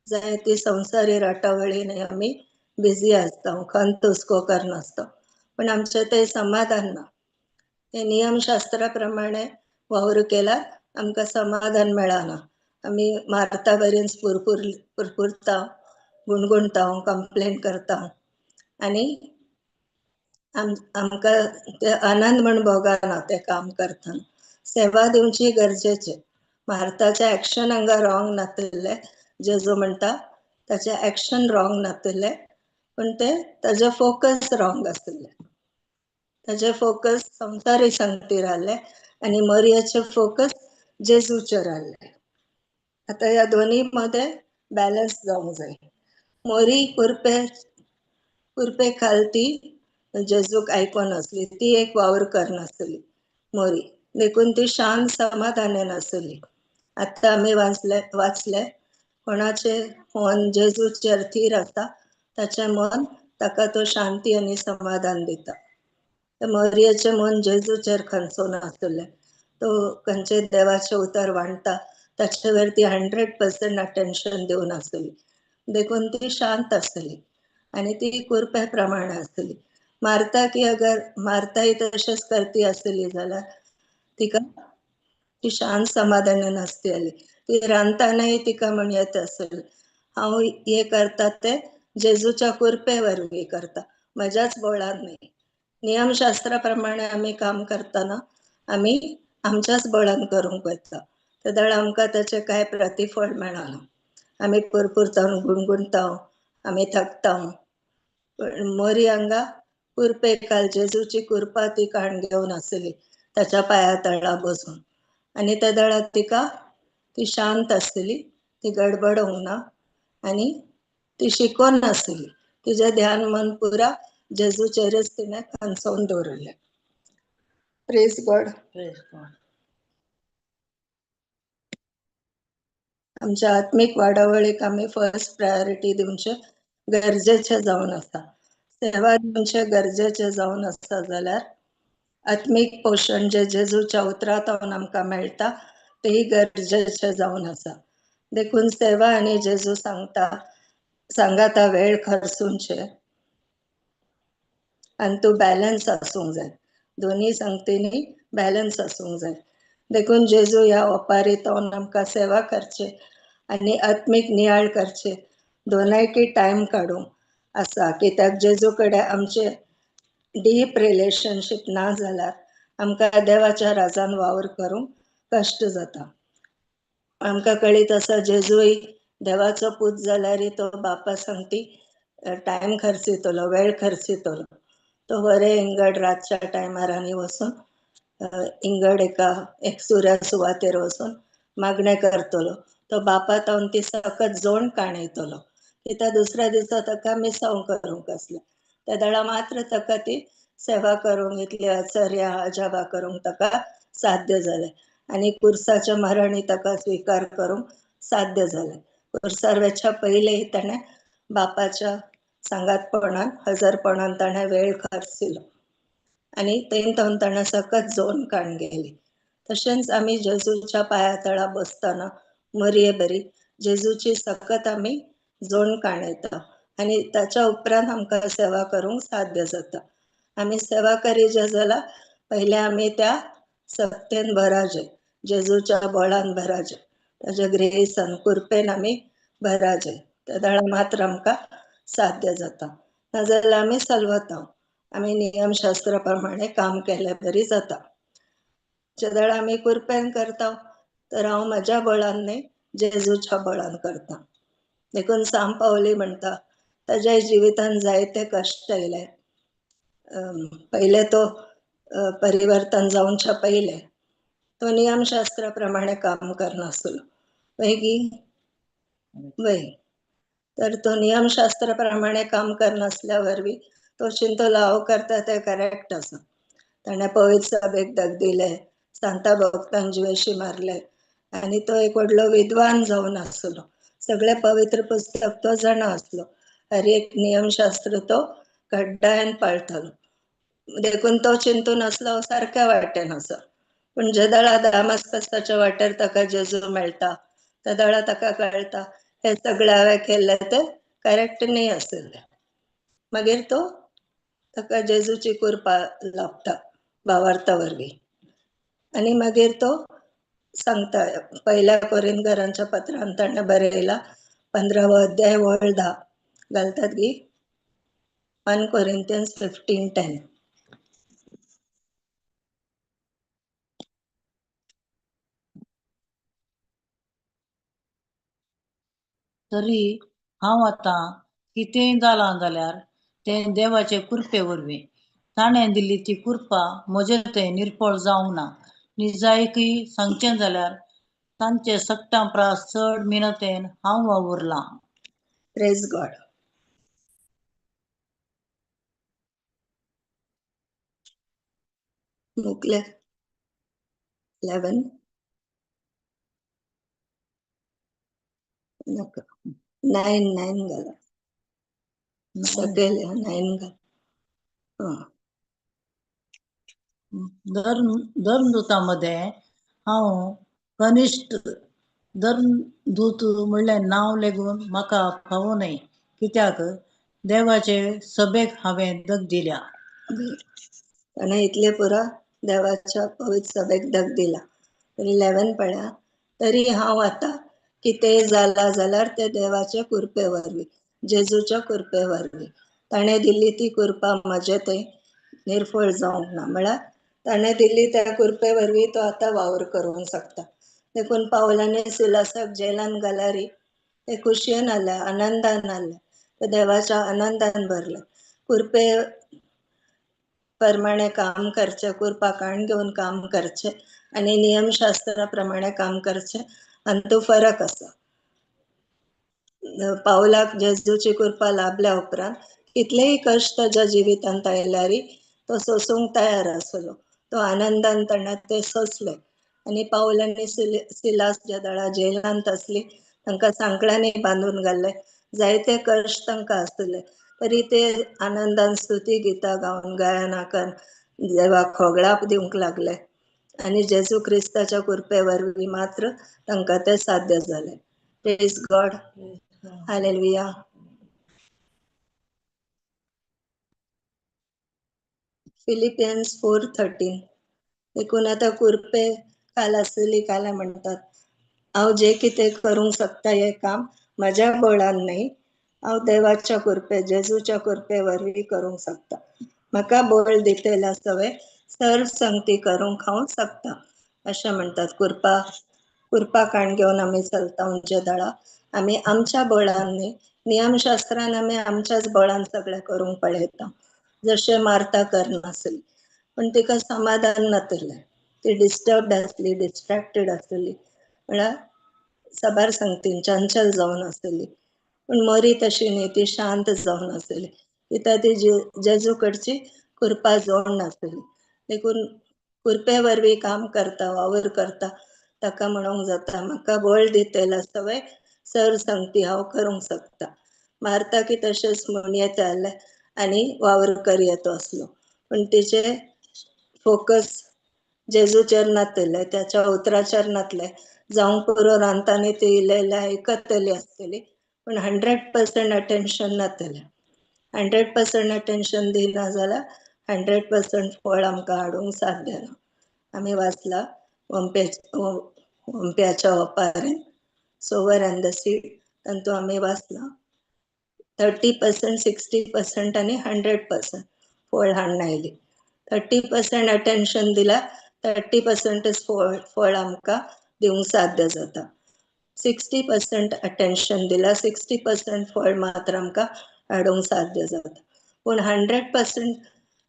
जाय ती संवसारी राटावळीन आमी बिझी आसता, खंत हुस्को करनासता, पण आमचे ते समाधान ना. ते नियमशास्त्रा प्रमाणे वावर केल्यार आमकां समाधान मेळना. आमी मार्ता वरीन पुरपुरता, गुणगुणता, कंप्लेन करता आणि आमकां ते आनंद म्हण भोगना ते काम करतना. सेवा दिवची गरजेचे. मार्ताचे एक्शन हांगा रॉंग नातले, जेजू म्हणटा ताचे एक्शन रॉंग नातले, पण ते ताजे फोकस रॉंग आसले. ताजे फोकस संवसारी संगतीर आहले आणि मोरयेचे फोकस जेजूचेर आहले. आता या दोन्ही मध्ये बॅलन्स जावंक जाय. मोरी कुरपे खालती जेजूक आयकोन आसली, ती एक वावर करनासली मोरी, देखून ती शांत समाधानान आसली. आता आमी वाचले कोणाचे मन जेजूचेर थीर आसा, ताचे मन ताका तो शांती आणि समाधान दिता. मोरयेचे मन जेजूचेर खंचून आसले, तो खंयचे देवाचे उतर वांटता ताचे वयर ती 100% अटेन्शन दिवन आसली, देखून ती शांत आसली आणि ती कुरपे प्रमाणे आसली. मार्ता की अगर मार्ता ही तशेंच करती आसली जाल्यार तिका ती शांत समाधानान आसतली. ती रांदतानाय तिका म्हण येत आसली, हांव हे करता ते जेजूच्या कुरपे वरवीं करता, म्हज्याच बळान न्ही. नियमशास्त्रा प्रमाणे आमी काम करतना आमी आमच्याच बळान करूंक वयता, तेदळ आमकां ताचे कांय प्रतिफळ मेळना. आमी पुरपुरता, गुणगुणता, आमी थकता, पण मोरी हांगा कुरपे काल जेजूची कुरपा ती काण घेवन आसली ताच्या पाया तळा बसून, आणि त्या दळा तिका ती शांत आसली, ती गडबड होना, आणि ती शिकोन आसली. तिचे ध्यान मन पुरा जेजूचेरच तिने खांचोवन दवरले. Praise God. Praise God. आमच्या आत्मिक वाडावळीक आम्ही फर्स्ट प्रायोरिटी दिवचे गरजेचे जावन आसा. सेवा दिवचे गरजेचे जावन आसा जाल्यार आत्मिक पोषण जे जेजूच्या उतरांतून आमकां मेळटा तेही गरजेचे जावन आसा. देखून सेवा आणि जेजू सांगाता वेळ खर्चूंचे आणि तो बॅलन्स आसूंक जाय. दोन्ही संगतींनी बॅलन्स आसूंक जाय. देखून जेजू ह्या ओपारीतून आमकां सेवा करचे आणि आत्मिक नियाळ करचे दोनायकी टाइम काडूंक आसा. कित्याक जेजू कडेन आमचे डीप रिलेशनशिप ना जाल्यार आमकां देवाच्या राजान वावर करूंक कश्ट जाता. आमकां कळीत आसा जेजूय देवाचो पूत जाल्यारय तो बापा सांगती टाइम खर्चितलो, वेळ खर्चितलो. तो बरे इंगड रातच्या टायमार आनी वचून इंगड एक सुऱ्या सुवातेर वचून मागणे करतलो. तो बापा तावन ती सकत जोड काणयतलो. कित्याक दुसऱ्या दिसा ताका मिसांव करूंक आसलें. त्या दळा मात्र ताका ती सेवा करूंक इतली आश्चर्या अजाबा करूंक ताका साध्य जालें, आणि कुर्साच्या मरणी ताका स्वीकार करूंक साध्य जालें. कुर्सार वेच्या पयलीं ताणें बापाच्या सांगातपणान हजरपणान ताणें वेळ खर्चिलो, आणि तेंतून ताणें सकत जोन काण गेली. तशेंच आमी जेजूच्या पाया तळा बसतना मरये बरी जेजूची सकत आमी जोड काणयता, आणि ताच्या उपरांत आमकां सेवा करूंक साध्य जाता. आमी सेवा करीचे जाल्यार पहिले आमी त्या सक्तेन भराचे, जेजूच्या बळान भराचे, ताच्या ग्रेसान कुरपेन आमी भराचे. त्या दळा मात्र आमकां साध्य जाता. नाजाल्यार आमी सलवता, आमी नियमशास्त्रा प्रमाणे काम केले बरी जाता. जेदळ आमी कुरपेन करता तर हांव म्हज्या बळान न्ही, जेजूच्या बळान करता. देखून सांत पावली म्हणटा ताच्या जिवितान जायते कश्ट येयले. पहिले तो परिवर्तन जावनच्या पहिले तो नियमशास्त्रा प्रमाणे काम करनासलो. वय तर तो नियमशास्त्र प्रमाणे काम करनासल्या वरवीं तो चिंतलो हांव करता ते करेक्ट आसा. ताणें पवित्र सभेक दग दिले, सांता भक्तांची वेशी मारले, आणि तो एक व्हडलो विद्वान जावन आसलो. सगळे पवित्र पुस्तक तो जाणा आसलो. हर एक नियमशास्त्र तो गड्ड्यान पाळटालो. देखून तो चिंतून आसलो सारक्या वाटेन आसा. पण जे दळा दामस्कसाच्या वाटेर ताका जेजू मेळटा त्या दळा ताका कळटा हे सगळे हांवें केले ते करेक्ट न्ही आसले. मागीर तो ताका जेजूची कृपा लाभता भावार्था वरवीं, आणि मागीर तो सांगता पहिल्या कोरिंथकरांच्या पत्रांत ताणें बरयला 15वा अध्याय वळ 10 घालतात की 1 Corinthians 15:10. तरी हांव आतां कितेंय जालां जाल्यार तें देवाचे कृपे वरवीं. ताणें दिल्ली ती कृपा म्हजे थंय निर्फळ जावंक ना. निजायकी सांगचें जाल्यार तांचे सक्ता प्रास चड मिनतेन हांव वावुरलां. Praise God. मुकले 11 नका 9 घाला सकयल 9 घाल. धर्मदूतामध्ये हांव कनिश्ट धर्मदूत म्हणलें नांव लेगून म्हाका फावो न्हय, कित्याक देवाचे सभेक हांवें दग दिल्या. ताणें इतले पुरा देवाच्या पवित्र सभेक दग दिला. 11 पळया. तरी हांव आतां कितेंय जाला जाल्यार ते देवाचे कृपे वरवीं, जेजूच्या कृपे वरवीं. ताणें दिल्ली ती कृपा म्हजे थंय निर्फळ जावंक ना. म्हळ्यार ताणें दिल्ली त्या कृपे वरवीं तो आतां वावर करूंक शकता. देखून पावलांनी सिलासाक जेलान घाल्यारय ते खुशयेन आहले, आनंदान आहले, ते देवाच्या आनंदान भरले. कुरपे प्रमाणे काम करचे, कुरपा काण घेऊन काम करचे आणि नियमशास्त्राप्रमाणे काम करचे आणि तो फरक असा. पावलाक जेजूची कृपा लाभल्या उपरांत कितलेही कष्ट ताच्या जिवितांत आयल्यारी तो सोसूंक तयार आसलो. तो आनंदान ताणें ते सोसले आणि पाऊल आनी सिलास ज्या दळा जेलांत असली तांकां सांकळ्यांनी बांदून घाल्ले. जायते कश्ट तांकां आसले तरी ते आनंदान स्तुती गितां गावन गायना करून देवाक खोगळाप दिवंक लागले आणि जेजू क्रिस्ताच्या कृपे वरवीं मात्र तांकां ते साध्य जाले. Praise God. हालेलुया. फिलिपियन्स 4:13. देखून आता कुरपे काल आसली काल म्हणटात, हांव जे कितें करूंक शकता हे काम म्हज्या बळान नाही, हांव देवाच्या कृपे जेजूच्या कृपे वरवीं करूंक शकता. म्हाका बळ दितेला सवय सर्व संगती करूंक हांव शकता अशें म्हणटात. कुरपा काण घेवन आमी चलता उंचे दळा. आमी आमच्या बळान न्ही, नियमशास्त्रान आमी आमच्याच बळान सगळें करूंक पळयता. जशें मार्ता करनासली, पण तिका समाधान नासलें. ती डिस्टर्ब्ड आसली, डिस्ट्रॅक्टेड आसली, म्हळ्यार सबार संगतीन चंचल जावन आसली. पण मरी तशी न्ही, ती शांत जावन आसली. कित्याक ती जेजू कडची कृपा जोड नासली. देखून कृपे वरवीं काम करता, वावर करता ताका म्हणूंक जाता, म्हाका बळ दितेला सवय सर्व संगती हांव करूंक शकता. मार्ता की तशेंच म्हूण येताले आनी वावर करी येतो असलो, पण तिचे फोकस जेजूचेर नासले, त्याच्या उतराचेर नासले. जावं पुरो रांदतानी ती इल्लें आयकतली आसतली, पण 100% अटेन्शन नासलें. 100% अटेन्शन दिना जाल्यार 100% फळ आमकां हाडूंक साध्य ना. आमी वाचला ओंप्याच्या ओपारीन सोवर अँड द सीड, तातूंत आमी वाचला 30%, 60% आनी 100% फळ हाडून आयली. 30% अटेन्शन दिल्यार 30% फळ आमकां दिवंक साध्य जाता. 60% अटेन्शन दिल्यार 60% फळ मात्र आमकां हाडूंक साध्य जाता. पूण 100%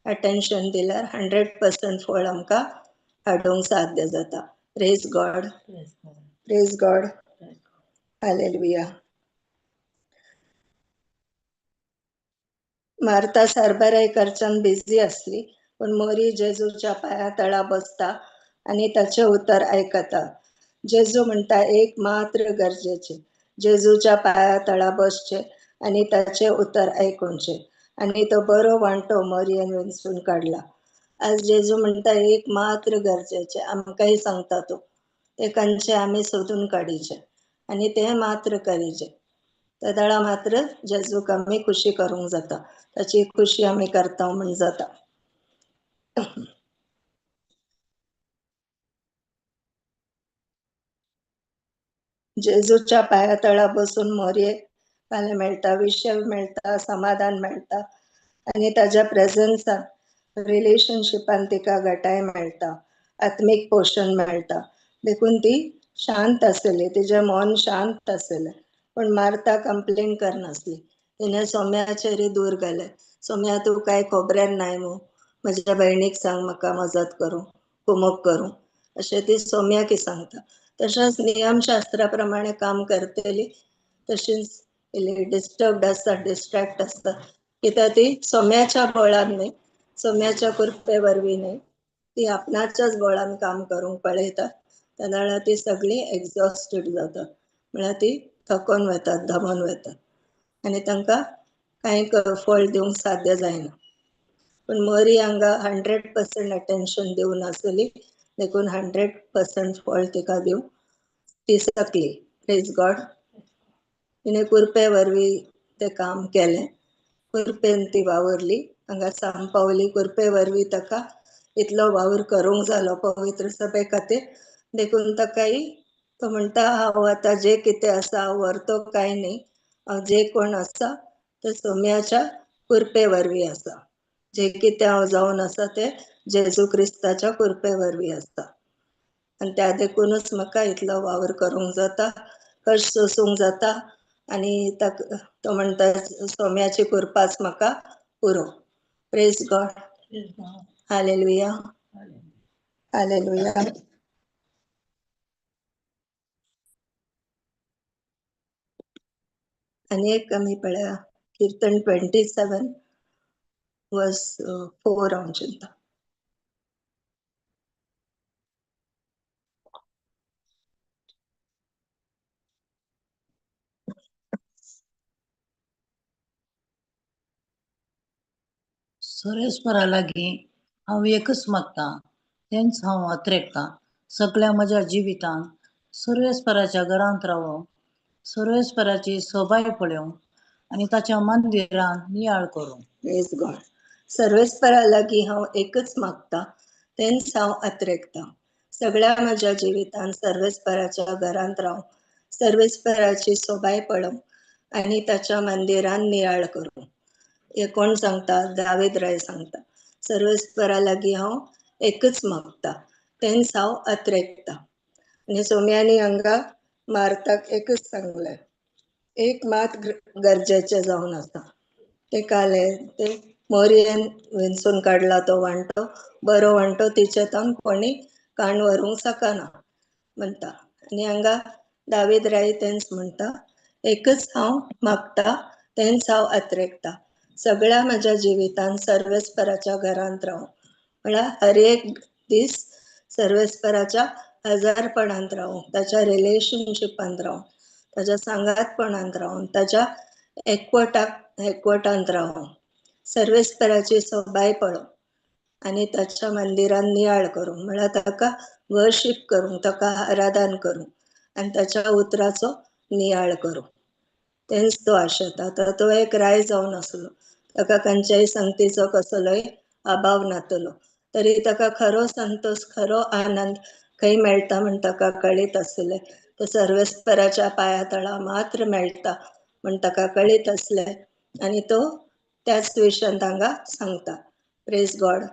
अटेन्शन दिल्यार 100% फळ आमकां हाडूंक साध्य जाता. Praise God. Praise God. Hallelujah. Martha सरबराई करच्यान बिझी असली, पण मरी जेजूच्या पाया तळा बसता आणि ताचे उतर आयकता. जेजू म्हणटा एक मात्र गरजेचे, जेजूच्या पाया तळा बसचे आणि ताचे उतर आयकुंचे. आणि तो बरो वांटो मरयेन वेंचून काढला. आज जेजू म्हणटा एक मात्र गरजेचे, आमकांय सांगता तो, ते खंयचे आमी सोदून काडीचे आणि ते मात्र करीचे. त्या दळा मात्र जेजूक आमी खुशी करूंक जाता, ताची खुशी आमी करता म्हण जाता. जेजूच्या पाया तळा बसून मरयेक फाल्यां मेळटा, विशय मेळटा, समाधान मेळटा आणि ताच्या प्रेझन्सान रिलेशनशिपान तिका घटाय मेळटा, आत्मीक पोषण मेळटा. देखून ती शांत आसली, तिचें मन शांत आसलें. पण मार्ता कंप्लेन करनासली. तिने सोम्याचेरूय दूर गेले. सोम्या तूं काय खबरेन नाय मू, म्हज्या भयणीक सांग म्हाका मजत करूं, कुमक करूं, अशें ती सोम्याक सांगता. तशेंच नियमशास्त्रा प्रमाणे काम करतली तशीच डिस्टर्ब्ड आसता, डिस्ट्रॅक्ट आसता, कित्याक ती सोम्याच्या बळान न्ही, सोम्याच्या कृपे वरवीं न्ही, ती आपणाच्याच बळान काम करूंक पळयता. त्या वेळार ती सगळी एक्झॉस्टेड जाता, म्हळ्यार ती थकोन वतात, दमून वतात आणि तांकां कांय फळ दिवंक साध्य जायना. पण मरी हांगा 100% अटेन्शन दिवं नासली, देखून 100% फळ तिका दिवंक ती शकली. Praise God. तिने कृपे वरवीं ते काम केलें, कृपेन ती वावरली, हांगा सांपावली. कृपे वरवीं ताका इतलो वावर करूंक जालो पवित्र सभे खातीर. देखून ताकाय तो म्हणटा हांव आतां जे कितें आसा हांव व्हरतो काय न्ही, हांव जे कोण आसा ते सोम्याच्या कृपे वरवीं आसा. जे कितें हांव जावन आसा ते जेजू क्रिस्ताच्या कृपे वरवीं आसता आणि त्या देखूनच म्हाका इतलो वावर करूंक जाता, कश्ट सोसूंक जाता आणि तो म्हणटा सोम्याची कृपाच म्हाका पुरो. Praise God. हालेलुया. हालेलुया. आणि एक आम्ही पळया कीर्तन 27 वर्स 4 आमचिंता. सुरेस्परा लागीं हांव एकच मागता, तेंच हांव अत्रेकता. सगळ्या म्हज्या जिवितान सुरेस्पराच्या घरांत रावूं, सुरेस्पराची सोबाय पळोवंक आनी ताच्या मंदिरान नियाळ करूं. Praise God. सर्वेस्परा लागीं हांव एकच मागता, तेंच हांव अत्रेकता. सगळ्या म्हज्या जिवितान सर्वेस्पराच्या घरांत रावूं, सर्वेस्पराची सोबाय पळोवंक आनी ताच्या मंदिरान नियाळ करूं. हे कोण सांगता? दावीद राय सांगता. सर्वेस्परा लागीं हांव एकच मागता, तेंच हांव अत्रेकता. आनी सोम्यांनी हांगा मार्ताक एकच सांगलें, एक मात गरजेचें जावन आसा. ते कालें ते मोरयेन विंचून काडला तो वांटो, बरो वांटो तिचे तावन कोणी काण व्हरूंक शकना म्हणटा. आनी हांगा दावीद राय तेंच म्हणटा, एकच हांव मागता, तेंच हांव अत्रेकता. सगळ्या म्हज्या जिवितान सर्वेस्पराच्या घरांत रावूं, म्हळ्यार हर एक दीस सर्वेस्पराच्या हजारपणांत रावूं, ताच्या रिलेशनशिपांत रावूं, ताच्या सांगातपणांत रावूं, ताच्या एकवटांत रावूं, सर्वेस्पराची सोबाय पळोवंक आनी ताच्या मंदिरान नियाळ करूंक, म्हळ्यार ताका वर्शीप करूंक, ताका आराधन करूंक आनी ताच्या उतराचो नियाळ करूंक. तेंच तो आशेता. तर तो एक राय जावन आसलो, ताका खंयच्याय संगतीचो कसलोय अभाव नातलो, तरी ताका खरो संतोष, खरो आनंद खंय मेळटा म्हण ताका कळीत आसलें. तो सर्वेस्पराच्या पांया तळा मात्र मेळटा म्हण ताका कळीत आसलें आनी तो त्याच विशयान तांकां सांगता. Praise God.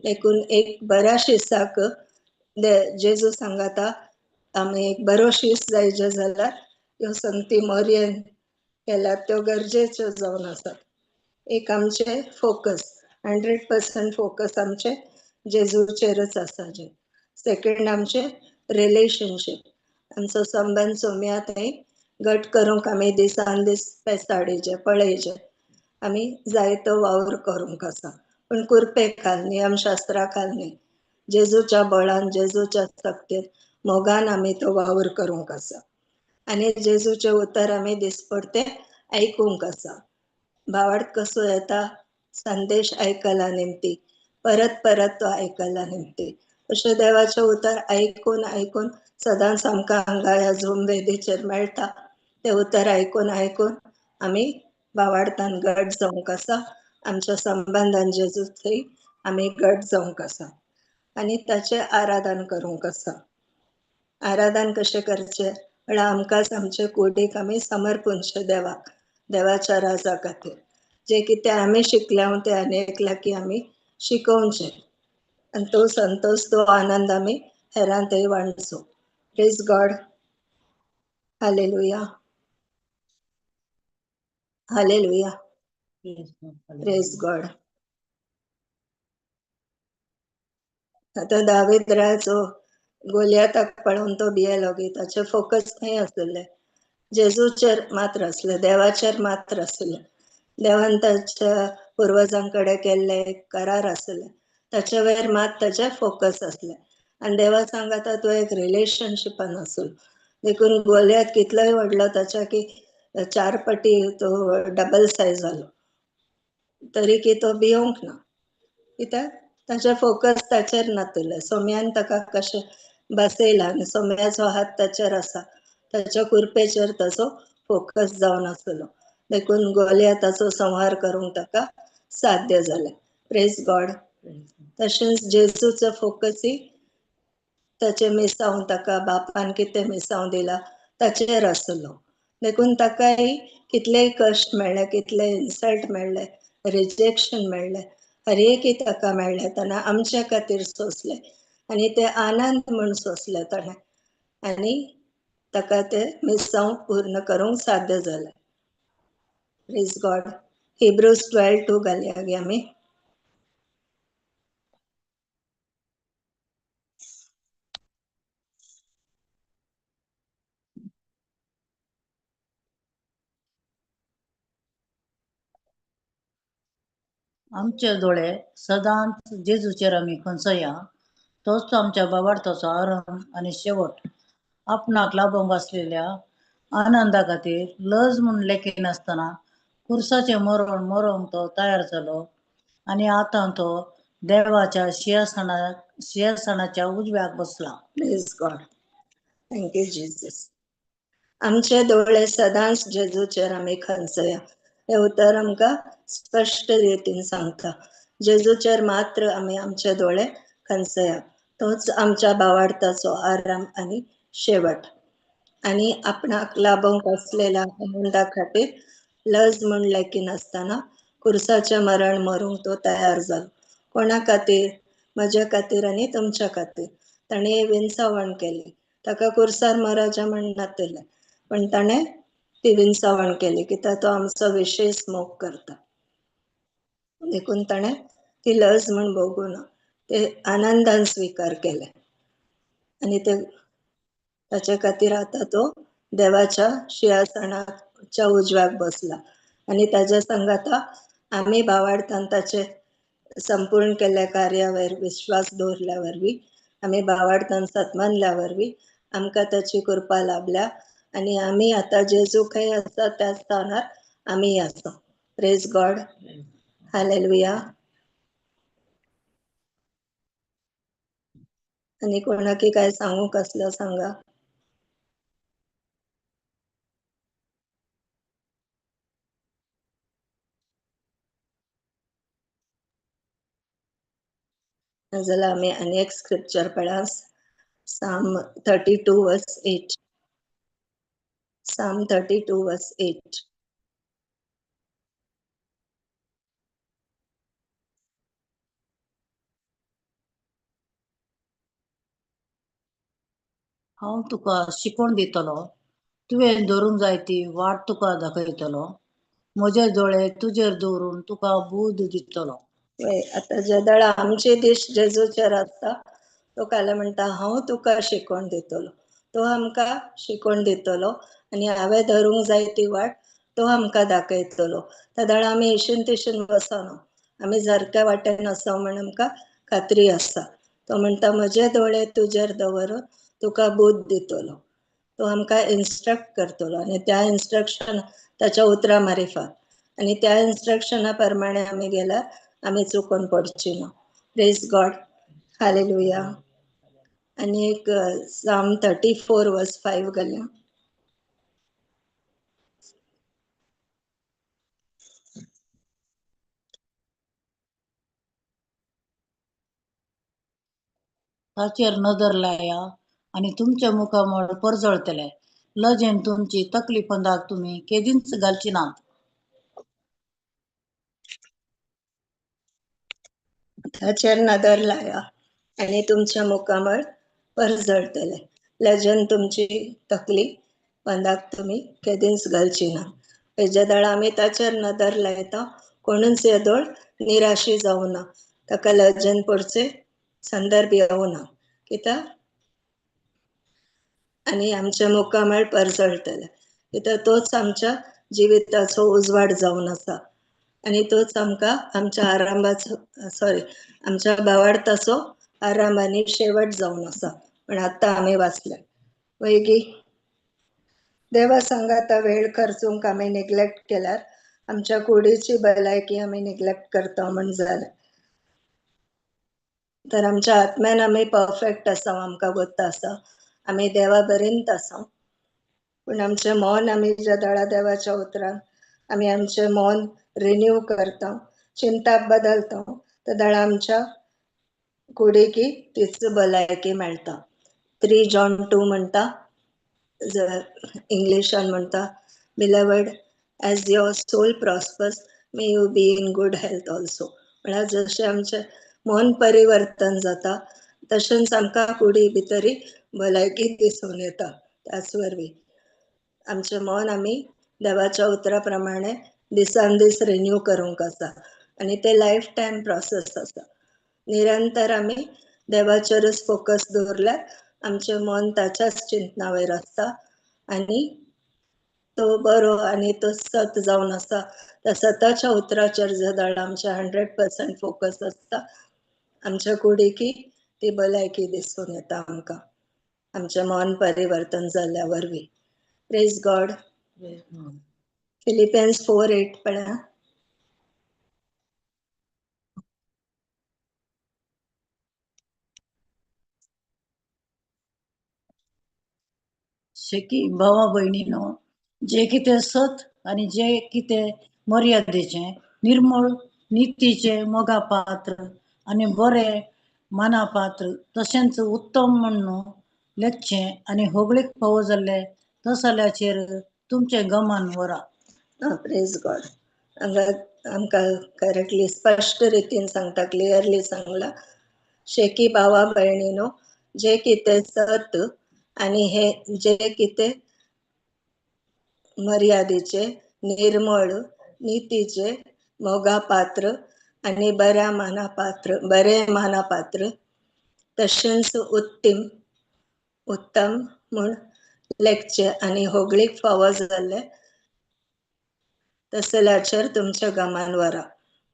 देखून एक बऱ्या शिसाक जेजू सांगता, आमी एक बरो शीस जायचे जाल्यार ह्यो संगती मोरयेन केल्यार त्यो गरजेच्यो जावन आसात. एक आमचे फोकस 100% फोकस आमचे जेजूचेरच आसा. सेकंड आमचे रिलेशनशीप, आमचो संबंध सोम्या थंय घट करूंक आमी दिसान दीस पेसाडीचे पळयचे, आमी जायतो वावर करूंक आसा, पूण कुरपेखाल, नियमशास्त्राखाल न्ही, जेजूच्या बळान, जेजूच्या सक्तीन मोगान आमी तो वावर करूंक आसा. आनी जेजूचे उतर आमी दिसपडते आयकूंक आसा. भावार्थ कसो येता? संदेश आयकला निमती, परत परत तो आयकला निमती. अशें देवाचे उतर आयकून आयकून सदांच आमकां हांगा ह्या झूम वेदीचेर मेळटा. ते उतर आयकून आयकून आमी भावार्थान घट जावंक आसा, आमच्या संबंधान जेजू थंय आमी घट जावंक आसा आनी ताचे आराधन करूंक आसा. आराधन कशें करचें? म्हळ्यार आमकांच आमचे कुडीक आमी समर्पूनचे देवाक, देवाच्या राजा खातीर. जे कितें आमी शिकल्या ते आनेक लागीं आमी शिकोवचें आनी तो संतोष, तो आनंद आमी हेरां थंय वांटचो. Praise God. Hallelujah. Hallelujah. Praise God. आता दावीद रायचो गोलियाताक पळोवन तो भियेलो की ताचे फोकस खंय आसलें? जेजूचेर मात्र आसलें, देवाचेर मात्र आसलें. देवान ताच्या पुर्वजांकडे केल्ले एक करार आसले, ताचे वयर मात ताचे फोकस आसलें. आनी देवा सांगता तूं एक रिलेशनशिपान आसूं. देखून गोलियात कितलोय व्हडलो ताच्या की 4 पटी तो डबल सायज जालो, तरी की तो भियोंक ना. कित्याक ताचे फोकस ताचेर नातले. सोम्यान ताका कशें बसयला आनी सोम्याचो हात ताचेर आसा, ताच्या कुरपेचेर ताचो फोकस जावन आसलो. देखून गोलियाताचो संहार करूंक ताका साध्य जालें. Praise God. तशेंच जेजूचो फोकसय ताचे मिसांव, ताका बापान कितें मिसांव दिला ताचेर आसलो. देखून ताकाय कितलेय कश्ट मेळ्ळे, कितले इन्सल्ट मेळ्ळे, रिजेक्शन मेळ्ळे, हर एक ताका मेळ्ळे, ताणें आमच्या खातीर सोंसले आनी ते आनंद म्हूण सोंसले ताणें आनी ताका ते मिसांव पूर्ण करूंक साध्य जालें. Praise God. Hebrews 12:2 घालया गे आमी. आमचे दोळे सदांच जेजूचेर आमी खंचया, तोच आमच्या बाबार्थाचो आरंभ आणि शेवट. आपणाक लाभोंक असलेल्या आनंदा खातीर लज म्हूण लेखी नासतना खुर्साचे मरण मरोंक तो तयार जालो आणि आतां तो देवाच्या सिंहासनाच्या उजव्याक बसला. Praise God. Thank you, Jesus. आमचे दोळे सदांच जेजूचेर आमी खंचया. हे उतर आमकां स्पश्ट रितीन सांगता. जेजूचेर मात्र आमी आमचे दोळे खंचया. तोच आमच्या भावार्थाचो आरंभ आणि शेवट. आणि आपणाक लाभोंक असलेल्या आनंदा खातीर लज म्हूण लेकी नासतना खुर्साचे मरण मरूंक तो तयार जालो. कोणा खातीर? म्हजे खातीर आनी तुमच्या खातीर. ताणें विंसावण केली. ताका खुर्सार मरचे म्हण नातिल्लें, पण ताणें ती विंसावण केली, कित्याक तो आमचो विशेष मोग करता. देखून ताणें ती लज म्हूण भोगूं ना, ते आनंदान स्वीकार केले. आणि ते ताचे खातीर आतां तो देवाच्या सिंहासनाच्या उजव्याक बसला. आणि ताच्या संगता आमी भावार्थान ताचे संपूर्ण केल्ल्या कार्या वयर विश्वास दवरल्या वरवीं, आमी भावार्थान सतमानल्या वरवीं आमकां ताची कृपा लाभल्या. आणि आमी आतां जेजू खंय आसा त्या स्थानार आमी आसा. Praise God. हालेलुया. आणि कोणाकी काय सांगूंक असलं सांगा. नाजाल्यार आमी आनी एक स्क्रिप्चर पळया. Psalm 32 verse 8. Psalm 32 verse 8. हांव तुका शिकोण दितलो, तुवें धरूंक जाय ती वाट तुका दाखयतलो. म्हजे दोळे तुजेर दवरून तुका बूध दितलो. आता जदळ आमचे दिश जेजूचेर आसता, तो काले म्हणटा हांव तुका शिकोण दितलो. तो आमकां शिकोण दितलो आनी हांवें धरूंक जाय ती वाट तो आमकां दाखयतलो. त्या दाळ आमी इशीन तिशीन बसना, आमी सारक्या वाटेन आसा म्हण आमकां खात्री आसा. तो म्हणटा म्हजे दोळे तुजेर दवरून तुका बूध दितलो. तो आमकां इन्स्ट्रक्ट करतलो आनी त्या इन्स्ट्रक्शन ताच्या उतरां मारिफात आनी त्या इन्स्ट्रक्शना प्रमाणे आमी गेल्यार आमी चुकोन पडची ना. Praise God. हालेलुया. आनी एक Psalm 34 verse 5 घालया. ताचेर नदर लाया आणि तुमच्या मुखामोड परजळतले. लजेन तुमची तकली पंदाक तुम्ही केदींच घालची नात. ताचेर नदर लाया आनी तुमच्या मुखामोड परजळतले. लजेन तुमची तकली पंदाक तुम्ही केदींच घालची ना. हेजे दाळ आमी ताचेर नदर लायता, कोणूच येदोळ निराशी जावं ना, ताका लजेन पडचे संदर्भ येवं ना, कित्याक आनी आमच्या मुखामोड परजळतले, कित्याक तोच आमच्या जिविताचो उजवाड जावन आसा. आनी तोच आमकां आमच्या आमच्या भावार्थाचो आरंभ आनी शेवट जावन आसा. पण आतां आमी वाचले वैगी देवा सांगाता वेळ खर्चूंक आमी निग्लेक्ट केल्यार आमच्या कुडीची भलायकी आमी निग्लेक्ट करता म्हण जालें. तर आमच्या आत्म्यान आमी परफेक्ट आसा, आमकां गोत्ता आसा, आमी देवा बरेंत आसा. पूण आमचें मन आमी ज्या दाळा देवाच्या उतरान आमी आमचें मन रिन्यू करता, चिंता बदलता, त्या दाळा आमच्या कुडीकी तीच भलायकी मेळटा. 3 John 2 म्हणटा, इंग्लिशान म्हणटा, beloved as your soul prospers may you be in good health also. म्हळ्यार जशें आमचें मन परिवर्तन जाता तशेंच आमकां कुडी भितरी भलायकी दिसून येता. त्याच वरवीं आमचें मन आमी देवाच्या उतरा प्रमाणे दिसान दीस रिन्यू करूंक आसा आणि ते लायफ टायम प्रोसेस आसा. निरंतर आमी देवाचेरच फोकस दवरल्यार आमचें मन ताच्याच चिंतना वयर आसता आणि तो बरो आणि तो सत जावन आसा त्या सताच्या उतराचेर जर आमचे 100% फोकस आसता आमच्या कुडीकी ती भलायकी दिसून येता आमकां आमचें मन परिवर्तन जाल्ल्या वरवीं. Praise God. फिलिपियन्स 4:8 पळया. शेकी भावा भयणीनो, जे कितें सत आणि जे कितें मर्यादेचें, निर्मळ, नितीचे, मोगापात्र आणि बरें मानापात्र तशेंच उत्तम म्हणून लेखचें आणि होगळीक फावो जाल्ले तसाल्याचेर तुमचें गमान वरा. Praise God. आमकां करेक्टली स्पश्ट रितीन सांगता, क्लियरली सांगला. शेकी भावा भयणीनो, जे कितें सत आणि हे जे कितें मर्यादेचे, निर्मळ, नितीचे, मोगापात्र आणि बरे मानापात्र तशेंच उत्तम म्हूण लेखचे आणि होगळीक फावो जाल्ले तसल्याचेर तुमच्या गमान वरा.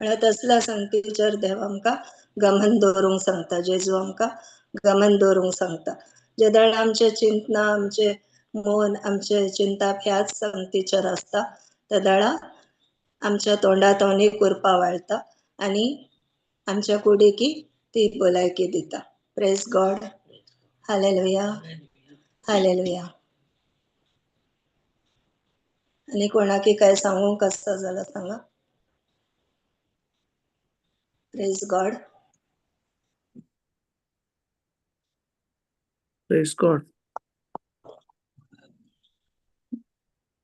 म्हळ्यार तसल्या संगतीचेर देव आमकां गमन दवरूंक सांगता. जेजू आमकां गमन दवरूंक सांगता. जे दाडा आमचे चिंतना, आमचे मन, आमचे चिंता ह्याच संगतीचेर आसता त्या दाडा आमच्या तोंडा तोंडी करपा वाळटा आणि आमच्या कुडीकी ती भलायकी दिता. Praise God. हालेलुया. हालेलुया. आणि कोणाकी काय सांगूंक आसता जाल्यार सांगा. Praise God. Praise God.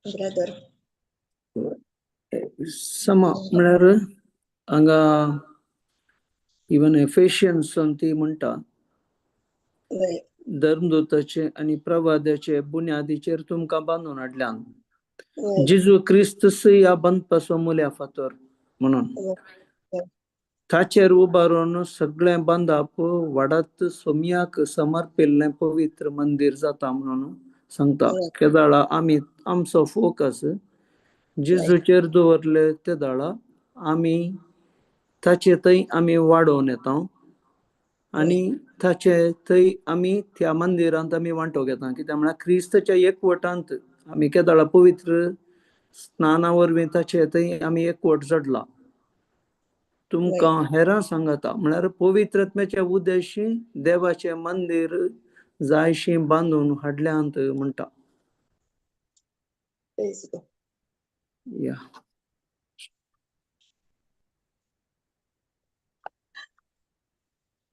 Brother. समा म्हळ्यार हांगा इवन एफेशियन्स ती म्हणटा वय. धर्मदूताचे आणि प्रवाद्याचे बुन्यादीचेर तुमकां बांदून हाडल्यान वय. जेजू क्रिस्त या बांदपाचो मुल्या फातर म्हणून वय. ताचेर उबारून सगळें बांदप वाडत सोम्याक समर्पिल्लें पवित्र मंदिर जाता म्हणून सांगता. वय. केदाळा आमी आमचो फोकस जेजूचेर दवरले ते दाळा आमी ताचे थंय आमी वाडोवन येता आणि ताचे थंय आमी त्या मंदिरांत आमी वांटो घेता. कित्याक म्हळ्यार क्रिस्ताच्या एकवटांत आमी केदाळा पवित्र स्नाना वरवीं ताचे थंय आमी एकवट जडला. तुमकां हेरां सांगता म्हळ्यार पवित्रत्म्याच्या उद्देशी देवाचें मंदिर जायशी बांदून हाडल्यांत म्हणटा. Praise God. या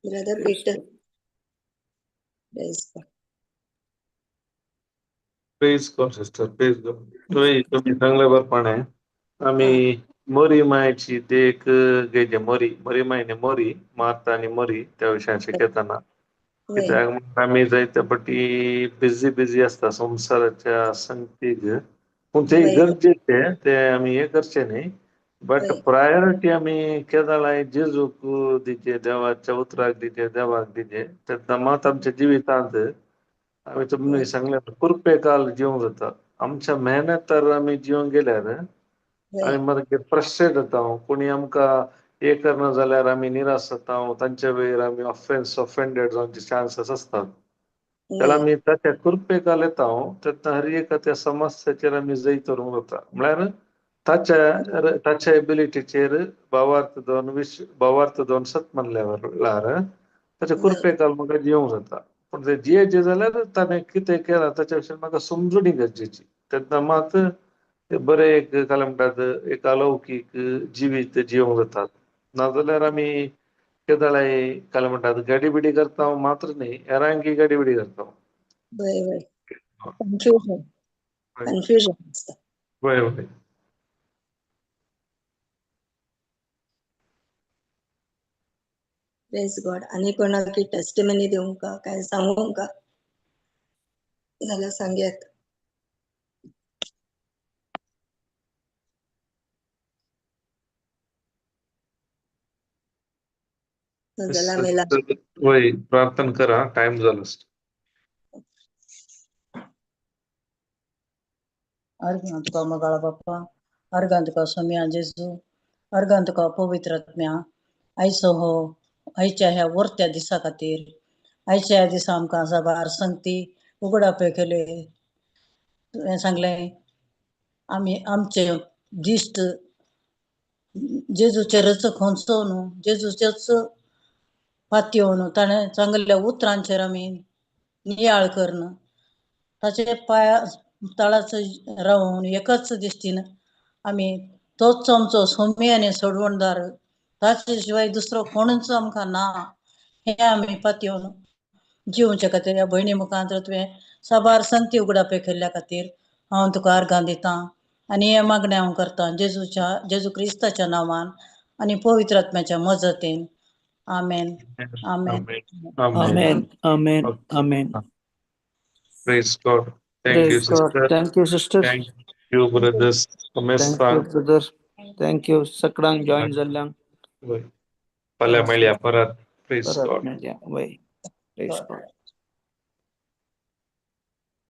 brother Peter. Praise God. Praise God sister, praise God. तुम्ही सांगल्याप्रमाणे आम्ही मोरी मायेची देख घेजे मोरी मायने मोरी मार्ता आणि मोरी त्या विशयान शिकयताना कित्याक आमी जायते फाटी बिजी आसता संवसाराच्या संगतीक. पूण ते गरजेचे ते आमी हे करचे न्ही. बट प्रायोरिटी आमी केदाळा जेजूक दिचे, देवाच्या उतराक दिचे, देवाक दिचे. तेन्ना मात आमच्या जिवितांत आमी तुमी सांगले कुरपेकाल जिवंक जाता. आमच्या मेहनतार आमी जिवंक गेल्यार आमी मागीर फ्रस्ट्रेट जाता. कोणी आमकां हे करना जाल्यार आमी निराश जाता. तांच्या वेळार आमी ऑफेंडेड जावचे चान्सेस असतात. जाल्यार आमी ताच्या कुरपेकाल येता. तेन्ना हर एक त्या समस्याचेर आमी जैत करूंक जाता. म्हळ्यार ताच्या एबिलिटीचेर भावार्थ दोन सत मानल्यार ताच्या कुरपेकाल म्हाका जिवंक जाता. पण ते जियेचे जाल्यार ताणें कितें केलां ताच्या विशीं म्हाका समजुणी गरजेची. तेन्ना मात बरे एक काय म्हणटात एक अलौकीक जिवीत जिवंक जातात. नाजाल्यार आमी केदाळा काय म्हणटात गाडीबिडी करता मात्र न्ही, हेरांकी गाडीबिडी करता. कन्फ्युजन आसता. वय. Praise God. आणि कोणाकी टेस्टिमनी दिवंक काय सांगूंक जाल्यार सांगयात. जला मेला वय प्रार्थना करा, टाइम झाला. अर्घां तुका मगाळा बाप्पा, अर्घां तुका सोम्या जेजू, अर्घां तुका पवित्र आत्म्या, आयचो हो आयच्या ह्या वर्त्या दिसा खातीर, आयच्या ह्या दिसा आमकां साबार संगती उगडापे केले. तुवें सांगलें आमी आमचे दिश्ट जेजूचे रचक खंयचो न्हू, जेजूचेच पातयो न्हू, ताणें सांगलेल्या उतरांचेर आमी नियाळ करन, ताचे पांया तळाच रावून एकच दिश्टीन आमी तोच आमचो सोमी आनी सोडवणदार, ताचे शिवाय दुसरो कोणूच आमकां ना, हें आमी पातयेवन जिवचे खातीर ह्या भयणी मुखांतर तुवें साबार संगती उगडापे केल्ल्या खातीर हांव तुका अर्घां दितां आनी हे मागणें हांव करतां जेजू क्रिस्ताच्या नांवान आनी पवित्र आत्म्याच्या मजतीन. आमेन. आमेन. Amen. Amen. Amen. Praise God. Thank you, Praise God. sister. Thank you, sister. Thank you, brothers. Thank you, brother. Thank you. Sakrang join zalang. Pala Malia Parat. Praise God. Parat media. Way. Praise God.